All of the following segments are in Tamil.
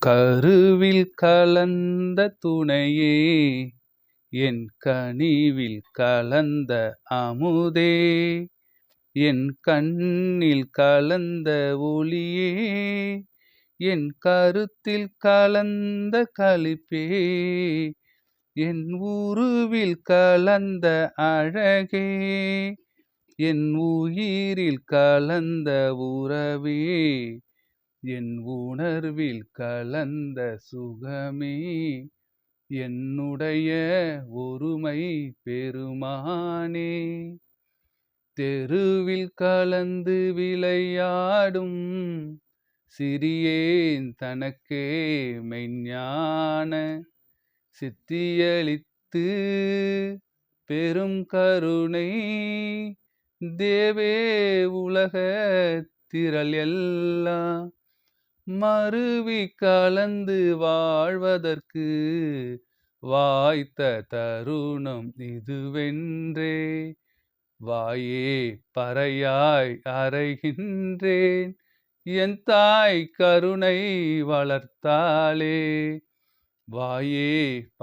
கருவில் கலந்த துணையே, என் கனிவில் கலந்த அமுதே, என் கண்ணில் கலந்த ஒளியே, என் கருத்தில் கலந்த களிப்பே, என் உருவில் கலந்த அழகே, என் உயிரில் கலந்த உறவே, என் உணர்வில் கலந்த சுகமே, என்னுடைய ஒருமை பெருமானே. தெருவில் கலந்து விளையாடும் சிறியேன் தனக்கே மெஞ்ஞான சித்தியளித்து பெரும் கருணை தேவே. உலக திரள் எல்லாம் மருவி கலந்து வாழ்வதற்கு வாய்த்த தருணம் இதுவென்றே வாயே பறையாய் அறைகின்றேன், என் தாய் கருணை வளர்த்தாளே. வாயே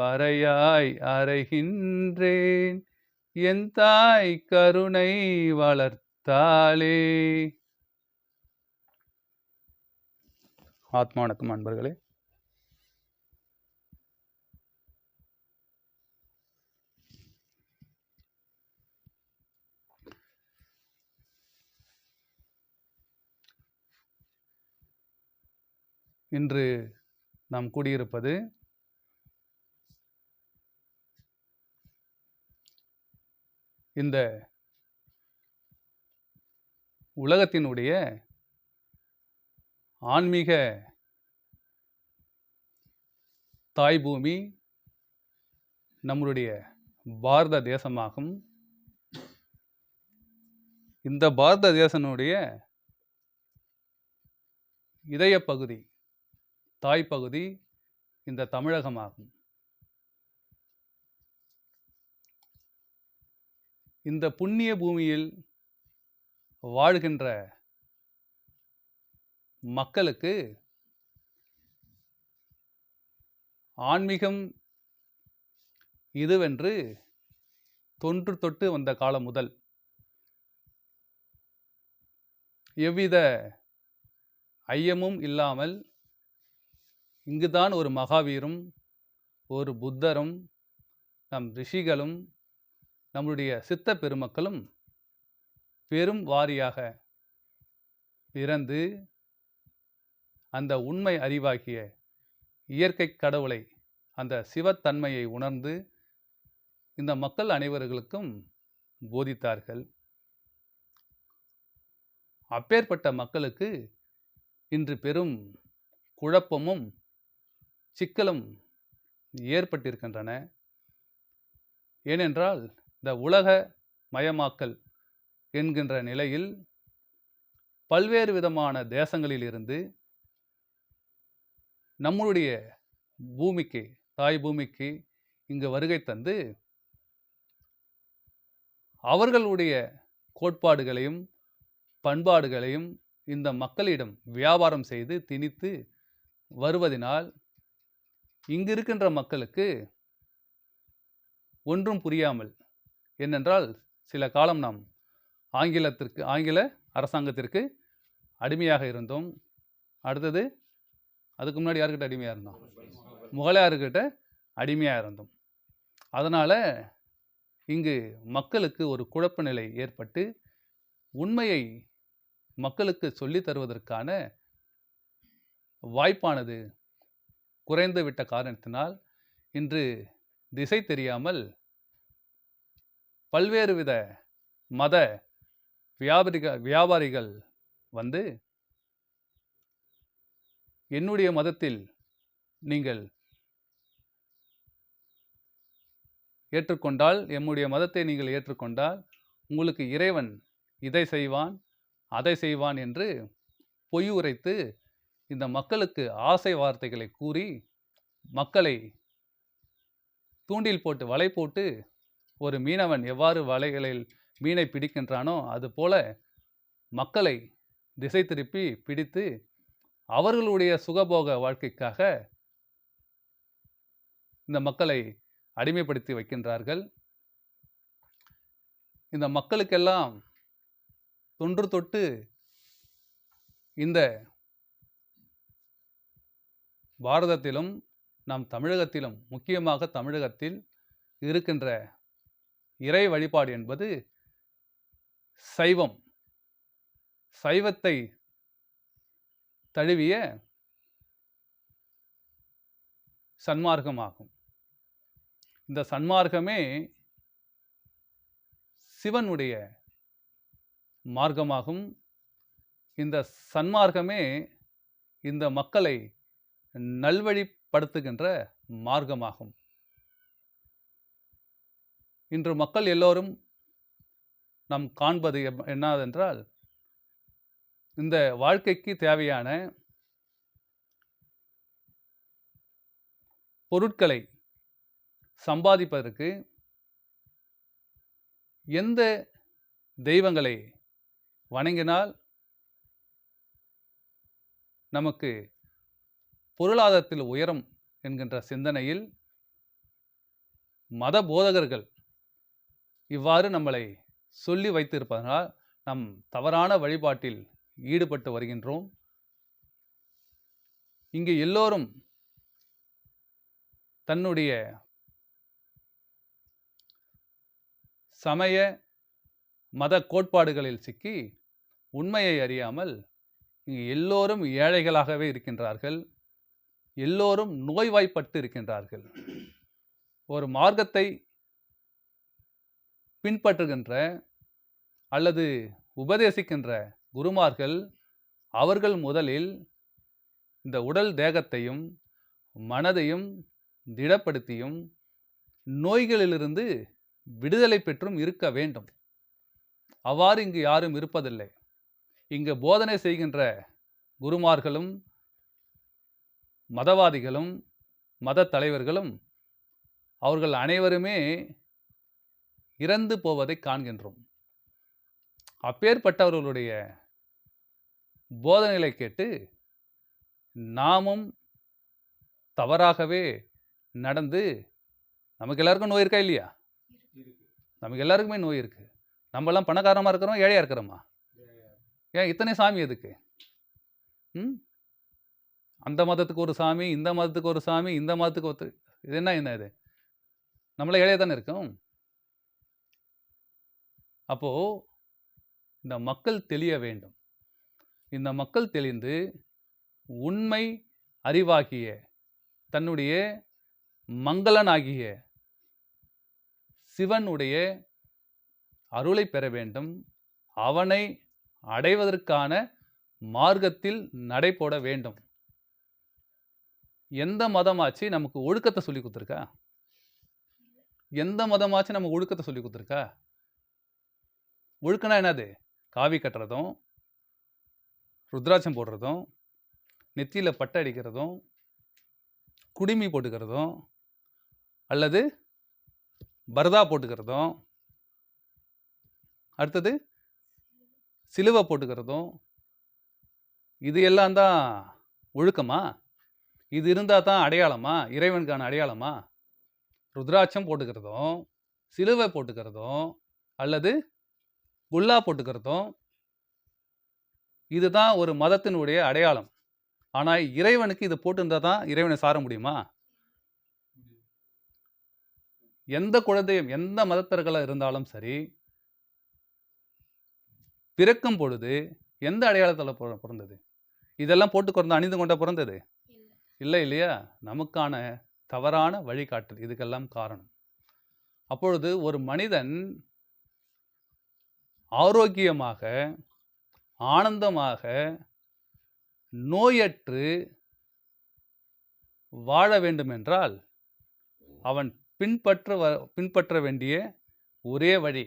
பறையாய் அறைகின்றேன், என் தாய் கருணை வளர்த்தாளே. ஆத்மா வணக்கம் அன்பர்களே. இன்று நாம் கூடியிருப்பது இந்த உலகத்தினுடைய ஆன்மீக தாய் பூமி நம்முடைய பாரத தேசமாகும். இந்த பாரத தேசனுடைய இதய பகுதி, தாய் பகுதி இந்த தமிழகமாகும். இந்த புண்ணிய பூமியில் வாழ்கின்ற மக்களுக்கு ஆன்மீகம் இதுவென்று தொன்று தொட்டு வந்த காலம் முதல் எவ்வித ஐயமும் இல்லாமல் இங்குதான் ஒரு மகாவீரும், ஒரு புத்தரும், நம் ரிஷிகளும், நம்முடைய சித்த பெருமக்களும் பெரும் வாரியாக பிறந்து அந்த உண்மை அறிவாகிய இயற்கை கடவுளை, அந்த சிவத்தன்மையை உணர்ந்து இந்த மக்கள் அனைவர்களுக்கும் போதித்தார்கள். அப்பேற்பட்ட மக்களுக்கு இன்று பெரும் குழப்பமும் சிக்கலும் ஏற்பட்டிருக்கின்றன. ஏனென்றால் இந்த உலக மயமாக்கல் என்கின்ற நிலையில் பல்வேறு விதமான தேசங்களிலிருந்து நம்முடைய பூமிக்கு, தாய் பூமிக்கு இங்கு வருகை தந்து அவர்களுடைய கோட்பாடுகளையும் பண்பாடுகளையும் இந்த மக்களிடம் வியாபாரம் செய்து திணித்து வருவதினால் இங்கு இருக்கின்ற மக்களுக்கு ஒன்றும் புரியாமல், ஏனென்றால் சில காலம் நாம் ஆங்கில அரசாங்கத்திற்கு அடிமையாக இருந்தோம். அடுத்தது அதுக்கு முன்னாடி யாருக்கிட்ட அடிமையாக இருந்தோம்? முகலாயர்கிட்ட அடிமையாக இருந்தோம். அதனால் இங்கு மக்களுக்கு ஒரு குழப்ப நிலை ஏற்பட்டு உண்மையை மக்களுக்கு சொல்லித் தருவதற்கான வாய்ப்பானது குறைந்துவிட்ட காரணத்தினால் இன்று திசை தெரியாமல் பல்வேறு வித மத வியாபாரிகள் வந்து என்னுடைய மதத்தில் நீங்கள் ஏற்றுக்கொண்டால், எம்முடைய மதத்தை நீங்கள் ஏற்றுக்கொண்டால் உங்களுக்கு இறைவன் இதை செய்வான் அதை செய்வான் என்று பொய் உரைத்து இந்த மக்களுக்கு ஆசை வார்த்தைகளை கூறி மக்களை தூண்டில் போட்டு வலை போட்டு ஒரு மீனவன் எவ்வாறு வலைகளில் மீனை பிடிக்கின்றானோ அதுபோல மக்களை திசை திருப்பி பிடித்து அவர்களுடைய சுகபோக வாழ்க்கைக்காக இந்த மக்களை அடிமைப்படுத்தி வைக்கின்றார்கள். இந்த மக்களுக்கெல்லாம் தொன்று தொட்டு இந்த பாரதத்திலும் நம் தமிழகத்திலும், முக்கியமாக தமிழகத்தில் இருக்கின்ற இறை வழிபாடு என்பது சைவம். சைவத்தை தழுவிய சன்மார்க்கமாகும். இந்த சன்மார்க்கமே சிவனுடைய மார்க்கமாகும். இந்த சன்மார்க்கமே இந்த மக்களை நல்வழிப்படுத்துகின்ற மார்க்கமாகும். இன்று மக்கள் எல்லோரும் நாம் காண்பது என்னவென்றால், இந்த வாழ்க்கைக்கு தேவையான பொருட்களை சம்பாதிப்பதற்கு எந்த தெய்வங்களை வணங்கினால் நமக்கு பொருளாதாரத்தில் உயரும் என்கின்ற சிந்தனையில் மத போதகர்கள் இவ்வாறு நம்மளை சொல்லி வைத்திருப்பதனால் நம் தவறான வழிபாட்டில் ஈடுபட்டு வருகின்றோம். இங்கு எல்லோரும் தன்னுடைய சமய மத கோட்பாடுகளில் சிக்கி உண்மையை அறியாமல் இங்கு எல்லோரும் ஏழைகளாகவே இருக்கின்றார்கள். எல்லோரும் நோய்வாய்ப்பட்டு இருக்கின்றார்கள். ஒரு மார்க்கத்தை பின்பற்றுகின்ற அல்லது உபதேசிக்கின்ற குருமார்கள் அவர்கள் முதலில் இந்த உடல் தேகத்தையும் மனதையும் திடப்படுத்தியும் நோய்களிலிருந்து விடுதலை பெற்றும் இருக்க வேண்டும். அவ்வாறு இங்கு யாரும் இருப்பதில்லை. இங்கு போதனை செய்கின்ற குருமார்களும் மதவாதிகளும் மத தலைவர்களும் அவர்கள் அனைவருமே இறந்து போவதை காண்கின்றோம். அப்பேற்பட்டவர்களுடைய போதனைகளை கேட்டு நாமும் தவறாகவே நடந்து, நமக்கு எல்லாருக்கும் நோய் இருக்கா இல்லையா? நமக்கு எல்லாருக்குமே நோய் இருக்கு. நம்மெல்லாம் பணக்காரமாக இருக்கிறோம், ஏழையாக இருக்கிறோமா? ஏன் இத்தனை சாமி எதுக்கு? அந்த மதத்துக்கு ஒரு சாமி, இந்த மதத்துக்கு ஒரு சாமி, இந்த மதத்துக்கு இது என்ன இது? நம்மள ஏழையாக தானே இருக்கும். அப்போ இந்த மக்கள் தெளிய வேண்டும். இந்த மக்கள் தெளிந்து உண்மை அறிவாகிய தன்னுடைய மங்களனாகிய சிவனுடைய அருளை பெற வேண்டும். அவனை அடைவதற்கான மார்க்கத்தில் நடைபோட வேண்டும். எந்த மதமாச்சு நமக்கு ஒழுக்கத்தை சொல்லி கொடுத்துருக்கா? எந்த மதமாச்சு நமக்கு ஒழுக்கத்தை சொல்லி கொடுத்துருக்கா? ஒழுக்கனா என்னது? காவி கட்டுறதும், ருத்ராட்சம் போடுறதும், நெத்தியில் பட்டை அடிக்கிறதும், குடிமி போட்டுக்கிறதும், அல்லது பரதா போட்டுக்கிறதும், அடுத்தது சிலுவை போட்டுக்கிறதும், இது எல்லாம் தான் ஒழுக்கமா? இது இருந்தால் தான் அடையாளமா? இறைவனுக்கான அடையாளமா? ருத்ராட்சம் போட்டுக்கிறதும், சிலுவை போட்டுக்கிறதும், அல்லது குல்லா போட்டுக்கிறதும், இதுதான் ஒரு மதத்தினுடைய அடையாளம். ஆனால் இறைவனுக்கு இது போட்டிருந்தால் தான் இறைவனை சார முடியுமா? எந்த குழந்தையும் எந்த மதத்தர்களாக இருந்தாலும் சரி, பிறக்கும் பொழுது எந்த அடையாளத்தில் பிறந்தது? இதெல்லாம் போட்டுக்கொண்டு அணிந்து கொண்ட பிறந்தது இல்லை இல்லையா? நமக்கான தவறான வழிகாட்டல் இதுக்கெல்லாம் காரணம். அப்பொழுது ஒரு மனிதன் ஆரோக்கியமாக, ஆனந்தமாக, நோயற்று வாழ வேண்டுமென்றால் அவன் பின்பற்ற வேண்டிய ஒரே வழி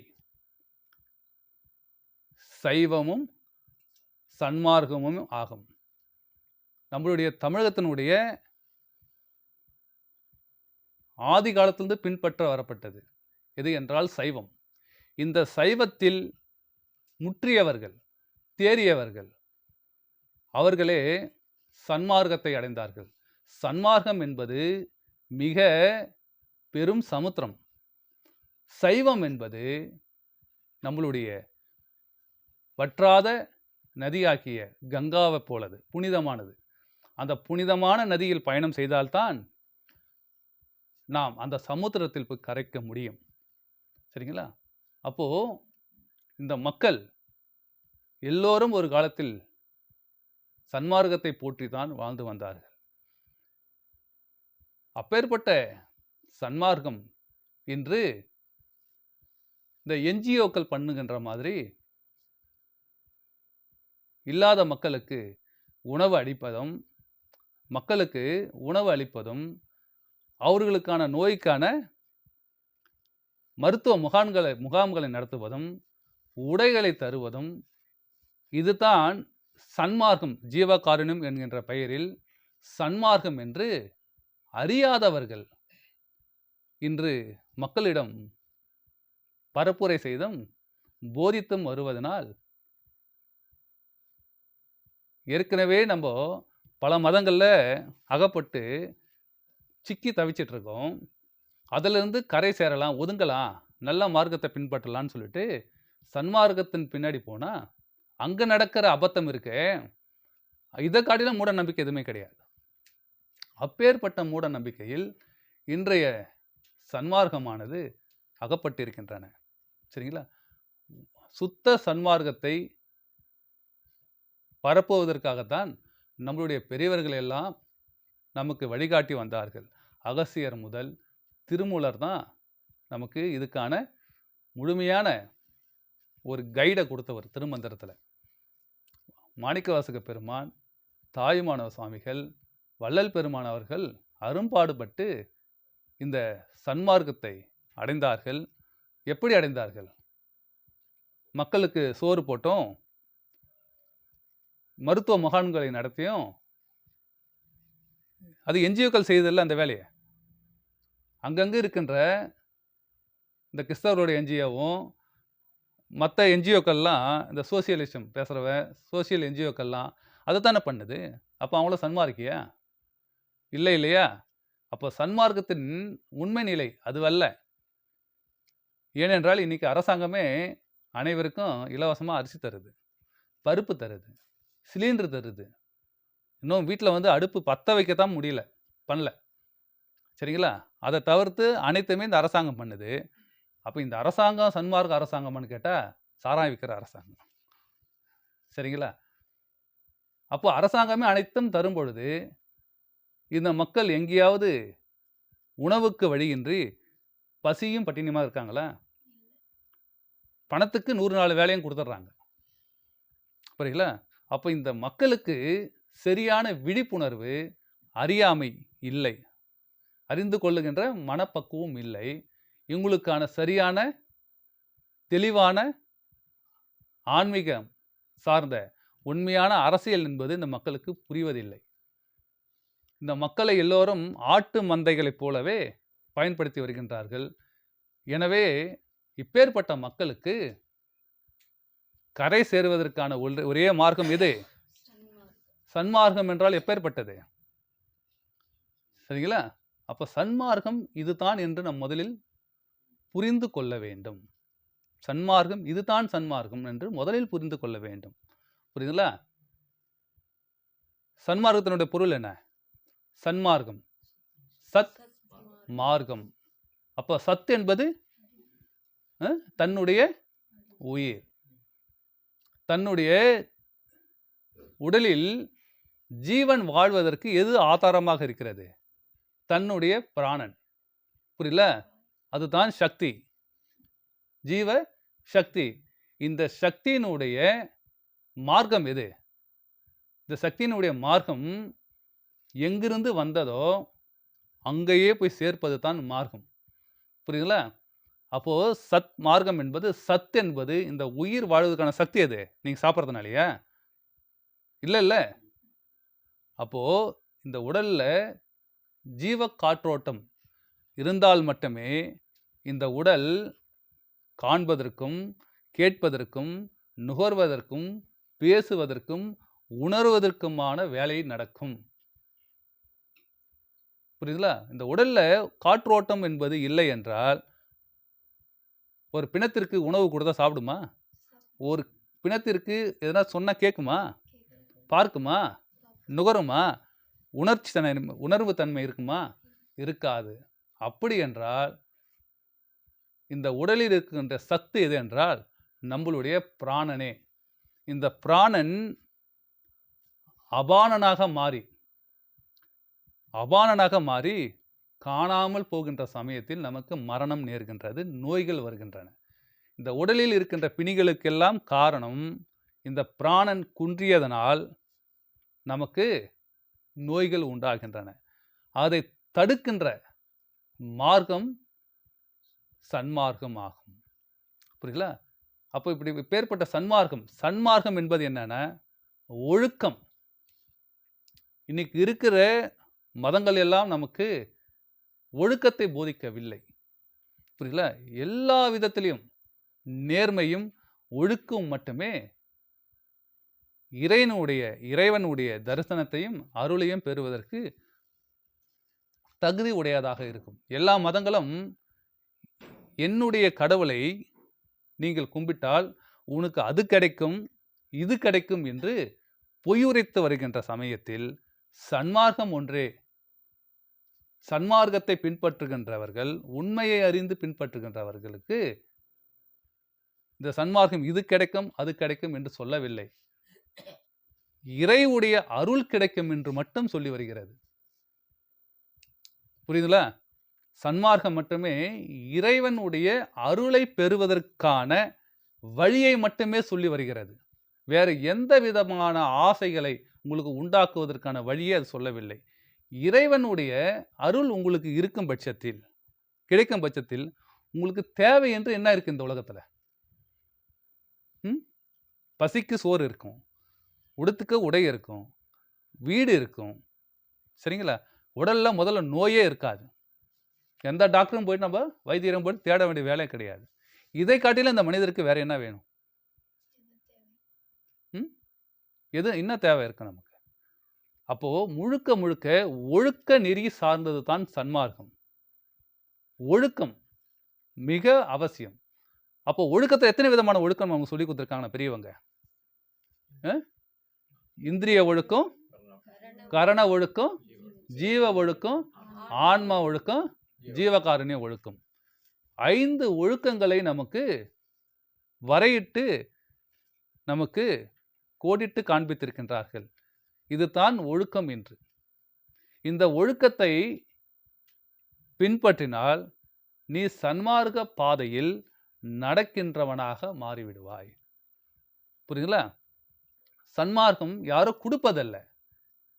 சைவமும் சன்மார்க்கமும் ஆகும். நம்மளுடைய தமிழகத்தினுடைய ஆதி காலத்திலிருந்து பின்பற்ற வரப்பட்டது எது என்றால் சைவம். இந்த சைவத்தில் முற்றியவர்கள், தேறியவர்கள், அவர்களே சன்மார்க்கத்தை அடைந்தார்கள். சன்மார்க்கம் என்பது மிக பெரும் சமுத்திரம். சைவம் என்பது நம்மளுடைய வற்றாத நதியாகிய கங்காவை போலது, புனிதமானது. அந்த புனிதமான நதியில் பயணம் செய்தால்தான் நாம் அந்த சமுத்திரத்தில் போய் கரைக்க முடியும். சரிங்களா? அப்போ இந்த மக்கள் எல்லோரும் ஒரு காலத்தில் சன்மார்க்கத்தை போற்றித்தான் வாழ்ந்து வந்தார்கள். அப்பேற்பட்ட சன்மார்க்கம் இன்று இந்த என்ஜிஓக்கள் பண்ணுகின்ற மாதிரி இல்லாத மக்களுக்கு உணவு அளிப்பதும், மக்களுக்கு உணவு அளிப்பதும், அவர்களுக்கான நோய்க்கான மருத்துவ முகாம்களை நடத்துவதும், உடைகளை தருவதும், இதுதான் சன்மார்க்கம். ஜீவகாருண்யம் என்கின்ற பெயரில் சன்மார்க்கம் என்று அறியாதவர்கள் இன்று மக்களிடம் பரப்புரை செய்தும் போதித்தும் வருவதனால் ஏற்கனவே நம்ம பல மதங்களில் அகப்பட்டு சிக்கி தவிச்சிட்டு இருக்கோம். அதிலிருந்து கரை சேரலாம், ஒதுங்கலாம், நல்ல மார்க்கத்தை பின்பற்றலான்னு சொல்லிட்டு சன்மார்க்கத்தின் பின்னாடி போனால் அங்கே நடக்கிற அபத்தம் இருக்கே, இதை காட்டிலும் மூட நம்பிக்கை எதுவுமே கிடையாது. அப்பேற்பட்ட மூட நம்பிக்கையில் இன்றைய சன்மார்க்கமானது அகப்பட்டிருக்கின்றன. சரிங்களா? சுத்த சன்மார்க்கத்தை பரப்புவதற்காகத்தான் நம்மளுடைய பெரியவர்கள் எல்லாம் நமக்கு வழிகாட்டி வந்தார்கள். அகசியர் முதல் திருமூலர் தான் நமக்கு இதுக்கான முழுமையான ஒரு கைடை கொடுத்தவர். திருமந்திரத்தில் மாணிக்கவாசக பெருமான், தாயுமானவ சுவாமிகள், வள்ளல் பெருமான் அவர்கள் அரும்பாடுபட்டு இந்த சன்மார்க்கத்தை அடைந்தார்கள். எப்படி அடைந்தார்கள்? மக்களுக்கு சோறு போட்டும், மருத்துவ முகாம்களை நடத்தியும், அது என்ஜிஓக்கள் செய்ததில்ல அந்த வேலையை. அங்கங்கே இருக்கின்ற இந்த கிறிஸ்தவருடைய என்ஜிஓவும் மற்ற என்ஜிஓக்கள்லாம் இந்த சோசியலிசம் பேசுகிறவன் சோசியல் என்ஜிஓக்கள்லாம் அதை தானே பண்ணுது. அப்போ அவங்கள சன்மார்க்கியா? இல்லை இல்லையா? அப்போ சன்மார்க்கத்தின் உண்மை நிலை அதுவல்ல. ஏனென்றால் இன்றைக்கி அரசாங்கமே அனைவருக்கும் இலவசமாக அரிசி தருது, பருப்பு தருது, சிலிண்டர் தருது. இன்னும் வீட்டில் அடுப்பு பற்ற வைக்கத்தான் பண்ணல. சரிங்களா? அதை தவிர்த்து அனைத்துமே இந்த அரசாங்கம் பண்ணுது. அப்போ இந்த அரசாங்கம் சன்மார்க்க அரசாங்கம்னு கேட்டால் சாராயம் விற்கிற அரசாங்கம். சரிங்களா? அப்போ அரசாங்கமே அனைத்தும் தரும் பொழுது இந்த மக்கள் எங்கேயாவது உணவுக்கு வழியின்றி பசியும் பட்டினியுமாக இருக்காங்களா? பணத்துக்கு 100 நாள் வேலையும் கொடுத்துட்றாங்க. புரியுங்களா? அப்போ இந்த மக்களுக்கு சரியான விழிப்புணர்வு, அறியாமை இல்லை, அறிந்து கொள்ளுகின்ற மனப்பக்குவம் இல்லை. இவங்களுக்கான சரியான தெளிவான ஆன்மீகம் சார்ந்த உண்மையான அரசியல் என்பது இந்த மக்களுக்கு புரிவதில்லை. இந்த மக்களை எல்லோரும் ஆட்டு மந்தைகளைப் போலவே பயன்படுத்தி வருகின்றார்கள். எனவே இப்பேற்பட்ட மக்களுக்கு கரை சேருவதற்கான ஒரே மார்க்கம் எது? சன்மார்க்கம் என்றால் எப்பேற்பட்டது? சரிங்களா? அப்போ சன்மார்க்கம் இதுதான் என்று நம் முதலில் புரிந்து கொள்ள வேண்டும். சன்மார்க்கம் இதுதான் சன்மார்க்கம் என்று முதலில் புரிந்து கொள்ள வேண்டும். புரியுதுங்களா? சன்மார்க்கத்தினுடைய பொருள் என்ன? சன்மார்க்கம், சத் மார்க்கம். அப்போ சத் என்பது தன்னுடைய உயிர், தன்னுடைய உடலில் ஜீவன் வாழ்வதற்கு எது ஆதாரமாக இருக்கிறது? தன்னுடைய பிராணன். புரியல? அதுதான் சக்தி, ஜீவ சக்தி. இந்த சக்தியினுடைய மார்க்கம் எது? இந்த சக்தியினுடைய மார்க்கம் எங்கிருந்து வந்ததோ அங்கேயே போய் சேர்ப்பது தான் மார்க்கம். புரியுதுங்களா? அப்போ சத் மார்க்கம் என்பது, சத் என்பது இந்த உயிர் வாழ்வதற்கான சக்தி. எது? நீங்க சாப்பிட்றதுனாலயா? இல்லை. அப்போ இந்த உடல்ல ஜீவ காற்றோட்டம் இருந்தால் மட்டுமே இந்த உடல் காண்பதற்கும், கேட்பதற்கும், நுகர்வதற்கும், பேசுவதற்கும், உணர்வதற்குமான வேலை நடக்கும். புரியுதுங்களா? இந்த உடல்ல காற்றோட்டம் என்பது இல்லை என்றால், ஒரு பிணத்திற்கு உணவு கொடுத்தா சாப்பிடுமா? ஒரு பிணத்திற்கு எதனா சொன்னா கேட்குமா? பார்க்குமா? நுகருமா? உணர்வு தன்மை இருக்குமா? இருக்காது. அப்படி என்றால், இந்த உடலில் இருக்கின்ற சத்து எது என்றால், நம்மளுடைய பிராணனே. இந்த பிராணன் அபானனாக மாறி காணாமல் போகின்ற சமயத்தில் நமக்கு மரணம் நேர்கின்றது, நோய்கள் வருகின்றன. இந்த உடலில் இருக்கின்ற பிணிகளுக்கெல்லாம் காரணம் இந்த பிராணன் குன்றியதனால் நமக்கு நோய்கள் உண்டாகின்றன. அதை தடுக்கின்ற மார்க்கம் சன்மார்க்கம் ஆகும். புரியுங்களா? அப்போ இப்பேற்பட்ட சன்மார்க்கம் என்பது என்னன்னா ஒழுக்கம். இன்னைக்கு இருக்கிற மதங்கள் எல்லாம் நமக்கு ஒழுக்கத்தை போதிக்கவில்லை. புரியுங்களா? எல்லா விதத்திலையும் நேர்மையும் ஒழுக்கம் மட்டுமே இறைவனுடைய தரிசனத்தையும் அருளையும் பெறுவதற்கு தகுதி உடையதாக இருக்கும். எல்லா மதங்களும் என்னுடைய கடவுளை நீங்கள் கும்பிட்டால் உனக்கு அது கிடைக்கும், இது கிடைக்கும் என்று பொய்யுரைத்து வருகின்ற சமயத்தில் சன்மார்க்கம் ஒன்றே. சன்மார்க்கத்தை பின்பற்றுகின்றவர்கள், உண்மையை அறிந்து பின்பற்றுகின்றவர்களுக்கு இந்த சன்மார்க்கம் இது கிடைக்கும், அது கிடைக்கும் என்று சொல்லவில்லை. இறைவுடைய அருள் கிடைக்கும் என்று மட்டும் சொல்லி வருகிறது. புரியுதுங்களா? சன்மார்க்கம் மட்டுமே இறைவனுடைய அருளை பெறுவதற்கான வழியை மட்டுமே சொல்லி வருகிறது. வேறு எந்த விதமான ஆசைகளை உங்களுக்கு உண்டாக்குவதற்கான வழியை அது சொல்லவில்லை. இறைவனுடைய அருள் உங்களுக்கு இருக்கும் பட்சத்தில், கிடைக்கும் பட்சத்தில் உங்களுக்கு தேவை என்று என்ன இருக்கு இந்த உலகத்துல? பசிக்கு சோறு இருக்கும், உடுத்துக்க உடை இருக்கும், வீடு இருக்கும். சரிங்களா? உடல்ல முதல்ல நோயே இருக்காது. எந்த டாக்டரும் போயிட்டு நம்ம வைத்தியரும் போயிட்டு தேட வேண்டிய வேலை கிடையாது. இதை காட்டிலும் இந்த மனிதருக்கு வேற என்ன வேணும்? என்ன தேவை இருக்கு நமக்கு? அப்போ முழுக்க ஒழுக்க நெறி சார்ந்தது தான் சன்மார்க்கம். ஒழுக்கம் மிக அவசியம். அப்போ ஒழுக்கத்தை எத்தனை விதமான ஒழுக்கம் அவங்க சொல்லி கொடுத்துருக்காங்க பெரியவங்க? இந்திரிய ஒழுக்கம், கரண ஒழுக்கம், ஜீவ ஒழுக்கம், ஆன்மா ஒழுக்கம், ஜீவகாருண்ய ஒழுக்கம். 5 ஒழுக்கங்களை நமக்கு வரையிட்டு நமக்கு கோடிட்டு காண்பித்திருக்கின்றார்கள். இதுதான் ஒழுக்கம் என்று. இந்த ஒழுக்கத்தை பின்பற்றினால் நீ சன்மார்க்க பாதையில் நடக்கின்றவனாக மாறிவிடுவாய். புரியுங்களா? சன்மார்க்கம் யாரோ கொடுப்பதல்ல.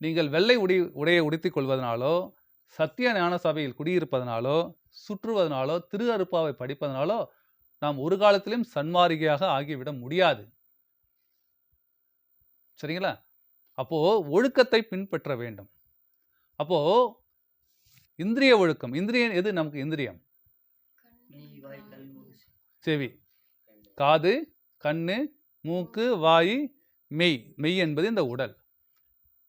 நீங்கள் வெள்ளை உடையை உடுத்திக் கொள்வதனாலோ, சத்திய ஞான சபையில் குடியிருப்பதனாலோ, சுற்றுவதனாலோ, திரு அருப்பாவை படிப்பதனாலோ நாம் ஒரு காலத்திலும் சன்மார்க்கியாக ஆகிவிட முடியாது. சரிங்களா? அப்போ ஒழுக்கத்தை பின்பற்ற வேண்டும். அப்போ இந்திரிய ஒழுக்கம், இந்திரியம் எது நமக்கு? இந்திரியம் செவி, காது, கண்ணு, மூக்கு, வாய், மெய் என்பது இந்த உடல்.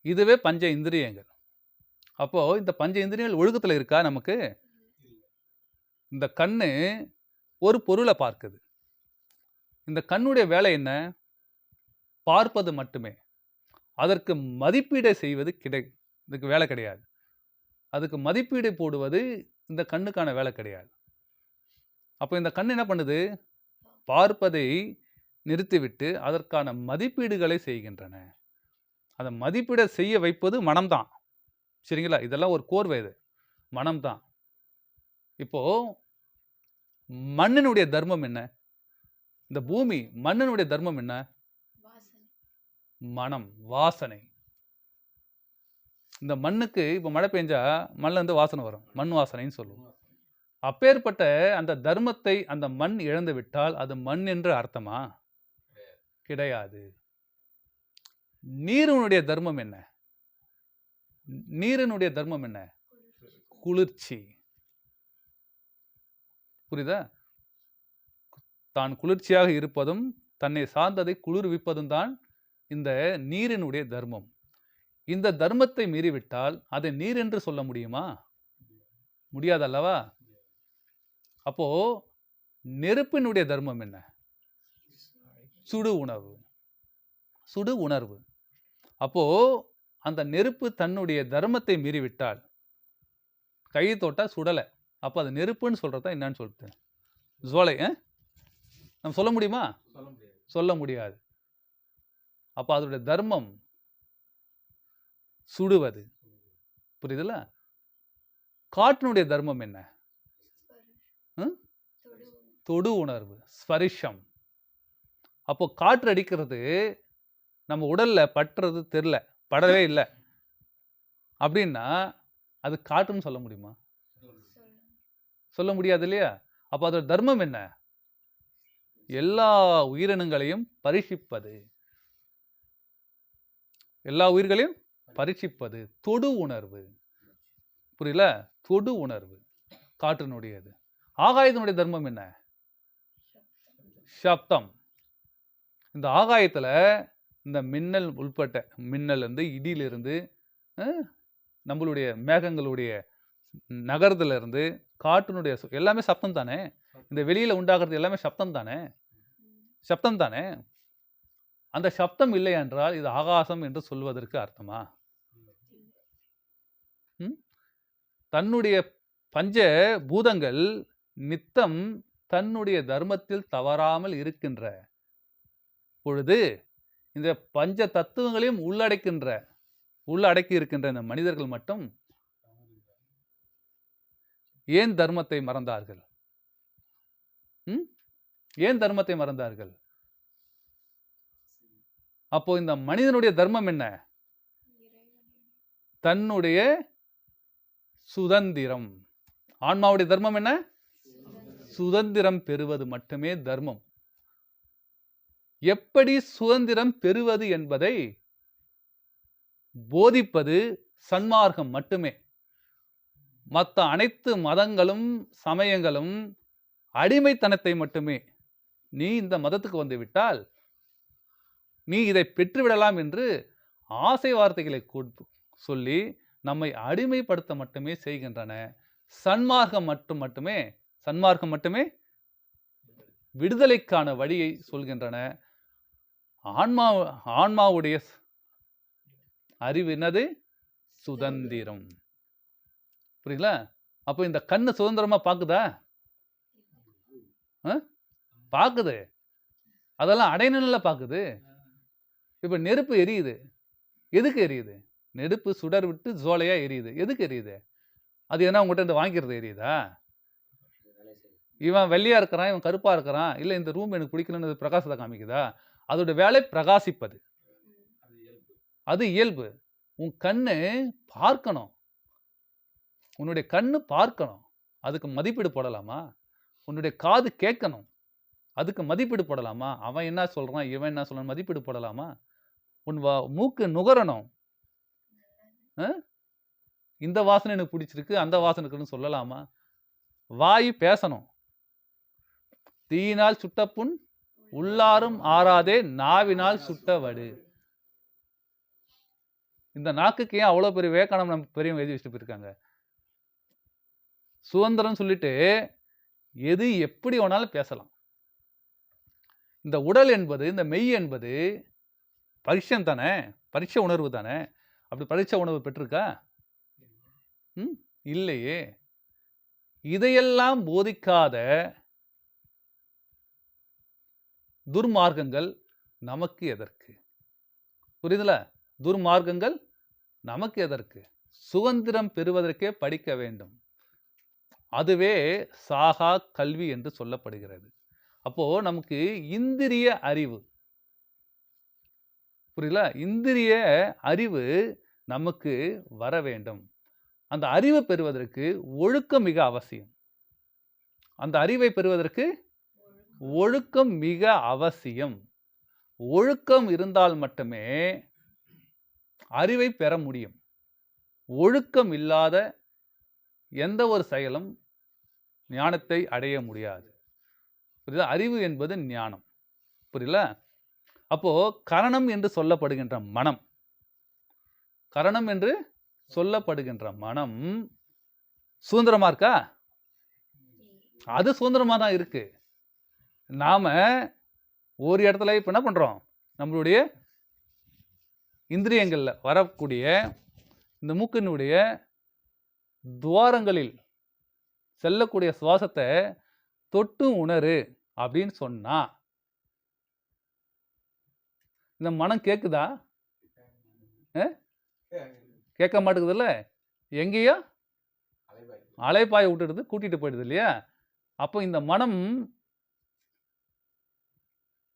இதுவே பஞ்ச இந்திரியங்கள். அப்போ இந்த பஞ்ச இந்திரியங்கள் ஒழுக்கத்துல இருக்கா நமக்கு? இந்த கண்ணு ஒரு பொருளை பார்க்குது. இந்த கண்ணுடைய வேலை என்ன? பார்ப்பது மட்டுமே. அதற்கு மதிப்பீடை செய்வது இதுக்கு வேலை கிடையாது. அதுக்கு மதிப்பீடு போடுவது இந்த கண்ணுக்கான வேலை கிடையாது. அப்போ இந்த கண் என்ன பண்ணுது? பார்ப்பதை நிறுத்திவிட்டு அதற்கான மதிப்பீடுகளை செய்கின்றன. அந்த மதிப்பீடை செய்ய வைப்பது மனம்தான். சரிங்களா? இதெல்லாம் ஒரு கோர்வை. இது மனம்தான். இப்போ மண்ணினுடைய தர்மம் என்ன? இந்த பூமி மண்ணினுடைய தர்மம் என்ன? மனம், வாசனை. இந்த மண்ணுக்கு இப்போ மழை பெஞ்சா மண்ணில் இருந்து வாசனை வரும், மண் வாசனைன்னு சொல்லுவோம். அப்பேற்பட்ட அந்த தர்மத்தை அந்த மண் இழந்து விட்டால் அது மண் என்று அர்த்தமா? கிடையாது. நீரினுடைய தர்மம் என்ன? நீரினுடைய தர்மம் என்ன? குளிர்ச்சி. புரியுதா? தான் குளிர்ச்சியாக இருப்பதும் தன்னை சார்ந்ததை குளிர்விப்பதும் தான் இந்த நீரினுடைய தர்மம். இந்த தர்மத்தை மீறிவிட்டால் அதை நீர் என்று சொல்ல முடியுமா? முடியாதல்லவா? அப்போ நெருப்பினுடைய தர்மம் என்ன? சுடு உணவு, சுடு உணர்வு. அப்போ அந்த நெருப்பு தன்னுடைய தர்மத்தை மீறிவிட்டால் கை தொட்டா சுடலை, அப்போ அது நெருப்புன்னு சொல்றதா என்னன்னு சொல்லிட்டு ஜுவாலை நம்ம சொல்ல முடியுமா? சொல்ல முடியாது. அப்போ அதோடைய தர்மம் சுடுவது. புரியுதுல? காற்றினுடைய தர்மம் என்ன? தொடு உணர்வு, ஸ்பரிஷம். அப்போ காற்று அடிக்கிறது நம்ம உடல்ல பட்டுறது தெரியல, படவே இல்லை அப்படின்னா அது காற்றுன்னு சொல்ல முடியுமா? சொல்ல முடியாது இல்லையா? அப்போ அதோட தர்மம் என்ன? எல்லா உயிரினங்களையும் பரிசிப்பது, எல்லா உயிர்களையும் பரிசிப்பது, தொடு உணர்வு. புரியல? தொடு உணர்வு காற்றினுடையது. ஆகாயத்தினுடைய தர்மம் என்ன? சப்தம். இந்த ஆகாயத்துல இந்த மின்னல் உள்பட்ட மின்னல் இருந்து, இடியிலிருந்து, நம்மளுடைய மேகங்களுடைய நகரத்துல இருந்து, காற்றினுடைய எல்லாமே சப்தம் தானே. இந்த வெளியில உண்டாகிறது எல்லாமே சப்தம் தானே, சப்தம் தானே. அந்த சப்தம் இல்லை என்றால் இது ஆகாசம் என்று சொல்வதற்கு அர்த்தமா? தன்னுடைய பஞ்ச பூதங்கள் நித்தம் தன்னுடைய தர்மத்தில் தவறாமல் இருக்கின்ற பொழுது இந்த பஞ்ச தத்துவங்களையும் உள்ளடக்கி இருக்கின்ற இந்த மனிதர்கள் மட்டும் ஏன் தர்மத்தை மறந்தார்கள்? ஏன் தர்மத்தை மறந்தார்கள்? அப்போ இந்த மனிதனுடைய தர்மம் என்ன? தன்னுடைய சுதந்திரம். ஆன்மாவுடைய தர்மம் என்ன? சுதந்திரம் பெறுவது மட்டுமே தர்மம். எப்படி சுதந்திரம் பெறுவது என்பதை போதிப்பது சன்மார்க்கம் மட்டுமே. மற்ற அனைத்து மதங்களும் சமயங்களும் அடிமைத்தனத்தை மட்டுமே. நீ இந்த மதத்துக்கு வந்து விட்டால் நீ இதை பெற்றுவிடலாம் என்று ஆசை வார்த்தைகளை சொல்லி நம்மை அடிமைப்படுத்த மட்டுமே செய்கின்றன. சன்மார்க்கம் மட்டுமே விடுதலைக்கான வழியை சொல்கின்றன. ஆன்மாவுடைய அறிவு என்னது? சுதந்திரம். புரியுங்களா? அப்போ இந்த கண்ணு சுதந்திரமா பாக்குதா? பாக்குது. அதெல்லாம் அடைநிலை பாக்குது. இப்ப நெருப்பு எரியுது. எதுக்கு எரியுது? நெருப்பு சுடர் விட்டு ஜோலையா எரியுது. எதுக்கு எரியுது? அது என்ன உங்ககிட்ட இருந்து வாங்கிக்கிறது எரியுதா? இவன் வெள்ளையா இருக்கிறான், இவன் கருப்பா இருக்கிறான், இல்ல இந்த ரூம் எனக்கு பிடிக்கலன்னு பிரகாசத்தை காமிக்குதா? அதோட வேலை பிரகாசிப்பது. அது இயல்பு. உன் கண்ணு பார்க்கணும். உன்னுடைய கண்ணு பார்க்கணும். அதுக்கு மதிப்பீடு போடலாமா? உன்னுடைய காது கேட்கணும். அதுக்கு மதிப்பீடு போடலாமா? அவன் என்ன சொல்றான், இவன் என்ன சொல்றான், மதிப்பீடு போடலாமா? உன் மூக்கு நுகரணும். இந்த வாசனை எனக்கு பிடிச்சிருக்கு, அந்த வாசனைக்குன்னு சொல்லலாமா? வாய் பேசணும். தீயினால் சுட்ட புண் உள்ளாரும் ஆறாதே, நாவினால் சுட்ட வடு. இந்த நாக்குக்கு ஏன் அவ்வளவு பெரிய விவேகானந்தம் நம்ம பெரியவங்க எழுதி வச்சுட்டு போயிருக்காங்க? சுதந்திரம் சொல்லிட்டு எது எப்படி வேணாலும் பேசலாம். இந்த உடல் என்பது, இந்த மெய் என்பது பரிட்சம் தானே, பரீட்சை உணர்வு தானே. அப்படி பரீட்சை உணர்வு பெற்றிருக்கா? இல்லையே. இதையெல்லாம் போதிக்காத துர்மார்க்கங்கள் நமக்கு எதற்கு? புரியுதுல? துர்மார்க்கங்கள் நமக்கு எதற்கு? சுதந்திரம் பெறுவதற்கே படிக்க வேண்டும். அதுவே சாகா கல்வி என்று சொல்லப்படுகிறது. அப்போ நமக்கு இந்திரிய அறிவு, புரியல? இந்திரிய அறிவு நமக்கு வர வேண்டும். அந்த அறிவை பெறுவதற்கு ஒழுக்கம் மிக அவசியம். அந்த அறிவை பெறுவதற்கு ஒழுக்கம் மிக அவசியம். ஒழுக்கம் இருந்தால் மட்டுமே அறிவை பெற முடியும். ஒழுக்கம் இல்லாத எந்த ஒரு செயலும் ஞானத்தை அடைய முடியாது. புரியுதா? அறிவு என்பது ஞானம். புரியல? அப்போ கரணம் என்று சொல்லப்படுகின்ற மனம், கரணம் என்று சொல்லப்படுகின்ற மனம் சுதந்திரமா இருக்கா? அது சுதந்திரமா தான் இருக்கு. நாம ஒரு இடத்துல இப்ப என்ன பண்றோம்? நம்மளுடைய இந்திரியங்கள்ல வரக்கூடிய இந்த மூக்கினுடைய துவாரங்களில் செல்லக்கூடிய சுவாசத்தை தொட்டு உணரு அப்படின்னு சொன்னா இந்த மனம் கேக்குதா? கேட்க மாட்டேங்குதுல்ல. எங்கேயோ அலைப்பாய விட்டுடுது, கூட்டிட்டு போயிடுது இல்லையா? அப்போ இந்த மனம்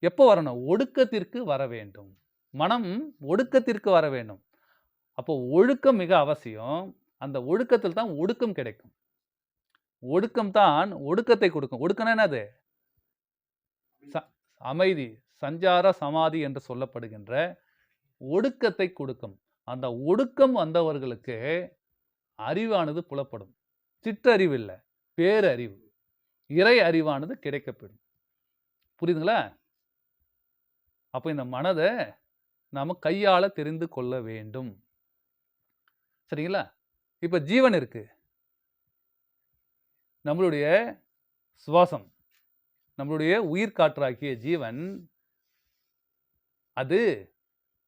எப்போ வரணும்? ஒடுக்கத்திற்கு வர வேண்டும். மனம் ஒடுக்கத்திற்கு வர வேண்டும். அப்போ ஒழுக்கம் மிக அவசியம். அந்த ஒழுக்கத்தில் தான் ஒடுக்கம் கிடைக்கும். ஒடுக்கம் தான் ஒடுக்கத்தை கொடுக்கும். ஒடுக்கம்னா என்னது? அமைதி, சஞ்சார சமாதி என்று சொல்லப்படுகின்ற ஒடுக்கத்தை கொடுக்கும். அந்த ஒடுக்கம் வந்தவர்களுக்கு அறிவானது புலப்படும். சிற்றறிவு இல்ல, பேரறிவு, இறை அறிவானது கிடைக்கப்பெறும். புரியுதுங்களா? அப்ப இந்த மனதை நாம கையாள தெரிந்து கொள்ள வேண்டும். சரிங்களா? இப்ப ஜீவன் இருக்கு. நம்மளுடைய சுவாசம், நம்மளுடைய உயிர் காற்றாகிய ஜீவன், அது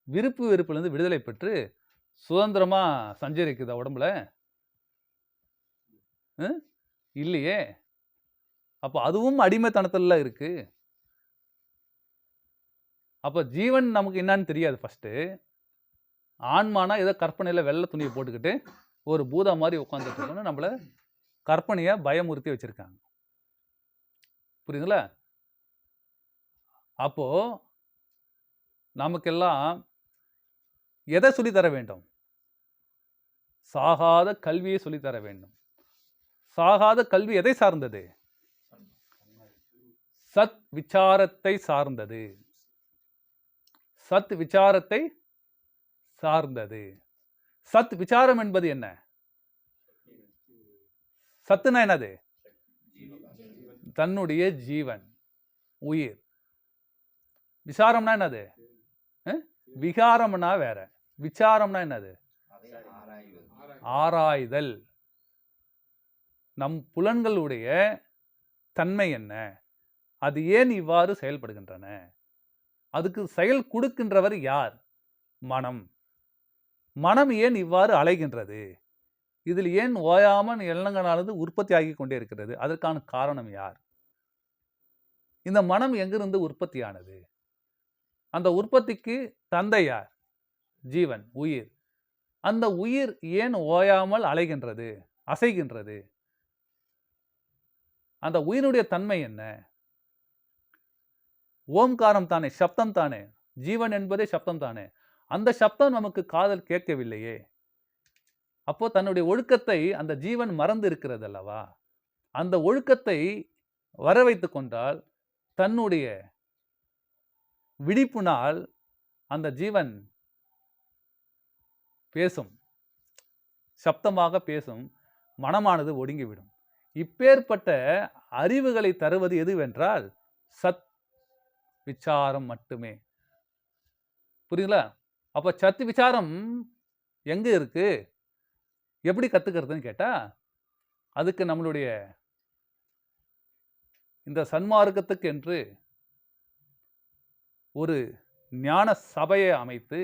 விருப்பு வெறுப்பிலிருந்து விடுதலை பெற்று சுதந்திரமா சஞ்சரிக்குதா உடம்புல? இல்லையே. அப்ப அதுவும் அடிமைத்தனத்துல இருக்கு. அப்ப ஜீவன் நமக்கு என்னன்னு தெரியாது ஃபர்ஸ்ட்டு. ஆன்மானா ஏதோ கற்பனையில வெள்ளை துணியை போட்டுக்கிட்டு ஒரு பூதா மாதிரி உட்காந்துட்டு இருக்கணும், நம்மள கற்பனையை பயமுறுத்தி வச்சிருக்காங்க. புரியுதுங்களா? அப்போ நமக்கெல்லாம் எதை சொல்லித்தர வேண்டும்? சாகாத கல்வியை சொல்லித்தர வேண்டும். சாகாத கல்வி எதை சார்ந்தது? சத் விசாரத்தை சார்ந்தது. சத் விசாரத்தை சார்ந்தது. சத் விசாரம் என்பது என்ன? சத்துனா என்னது? தன்னுடைய ஜீவன், உயிர். விசாரம்னா என்னது? விகாரம்னா வேற, விசாரம்னா என்னது? ஆராய்தல். நம் புலன்களுடைய தன்மை என்ன? அது ஏன் இவ்வாறு செயல்படுகின்றன? அதுக்கு செயல் கொடுக்கின்றவர் யார்? மனம். மனம் ஏன் இவ்வாறு அலைகின்றது? இதில் ஏன் ஓயாமல் எண்ணங்களானது உற்பத்தி ஆகி கொண்டே இருக்கிறது? அதற்கான காரணம் யார்? இந்த மனம் எங்கிருந்து உற்பத்தியானது? அந்த உற்பத்திக்கு தந்தை யார்? ஜீவன், உயிர். அந்த உயிர் ஏன் ஓயாமல் அலைகின்றது, அசைகின்றது? அந்த உயிரினுடைய தன்மை என்ன? ஓம்காரம் தானே, சப்தம் தானே. ஜீவன் என்பதே சப்தம் தானே. அந்த சப்தம் நமக்கு காதல் கேட்கவில்லையே. அப்போ தன்னுடைய ஒழுக்கத்தை அந்த ஜீவன் மறந்து இருக்கிறது அல்லவா? அந்த ஒழுக்கத்தை வர வைத்துக் கொண்டால் தன்னுடைய விழிப்பினால் அந்த ஜீவன் பேசும், சப்தமாக பேசும், மனமானது ஒடுங்கிவிடும். இப்பேற்பட்ட அறிவுகளை தருவது எதுவென்றால் சத் விசாரம் மட்டுமே. புரியுங்களா? அப்ப சத்து விசாரம் எங்க இருக்கு? எப்படி கத்துக்கிறதுன்னு கேட்டா, அதுக்கு நம்மளுடைய இந்த சன்மார்க்கத்துக்கு என்று ஒரு ஞான சபையை அமைத்து,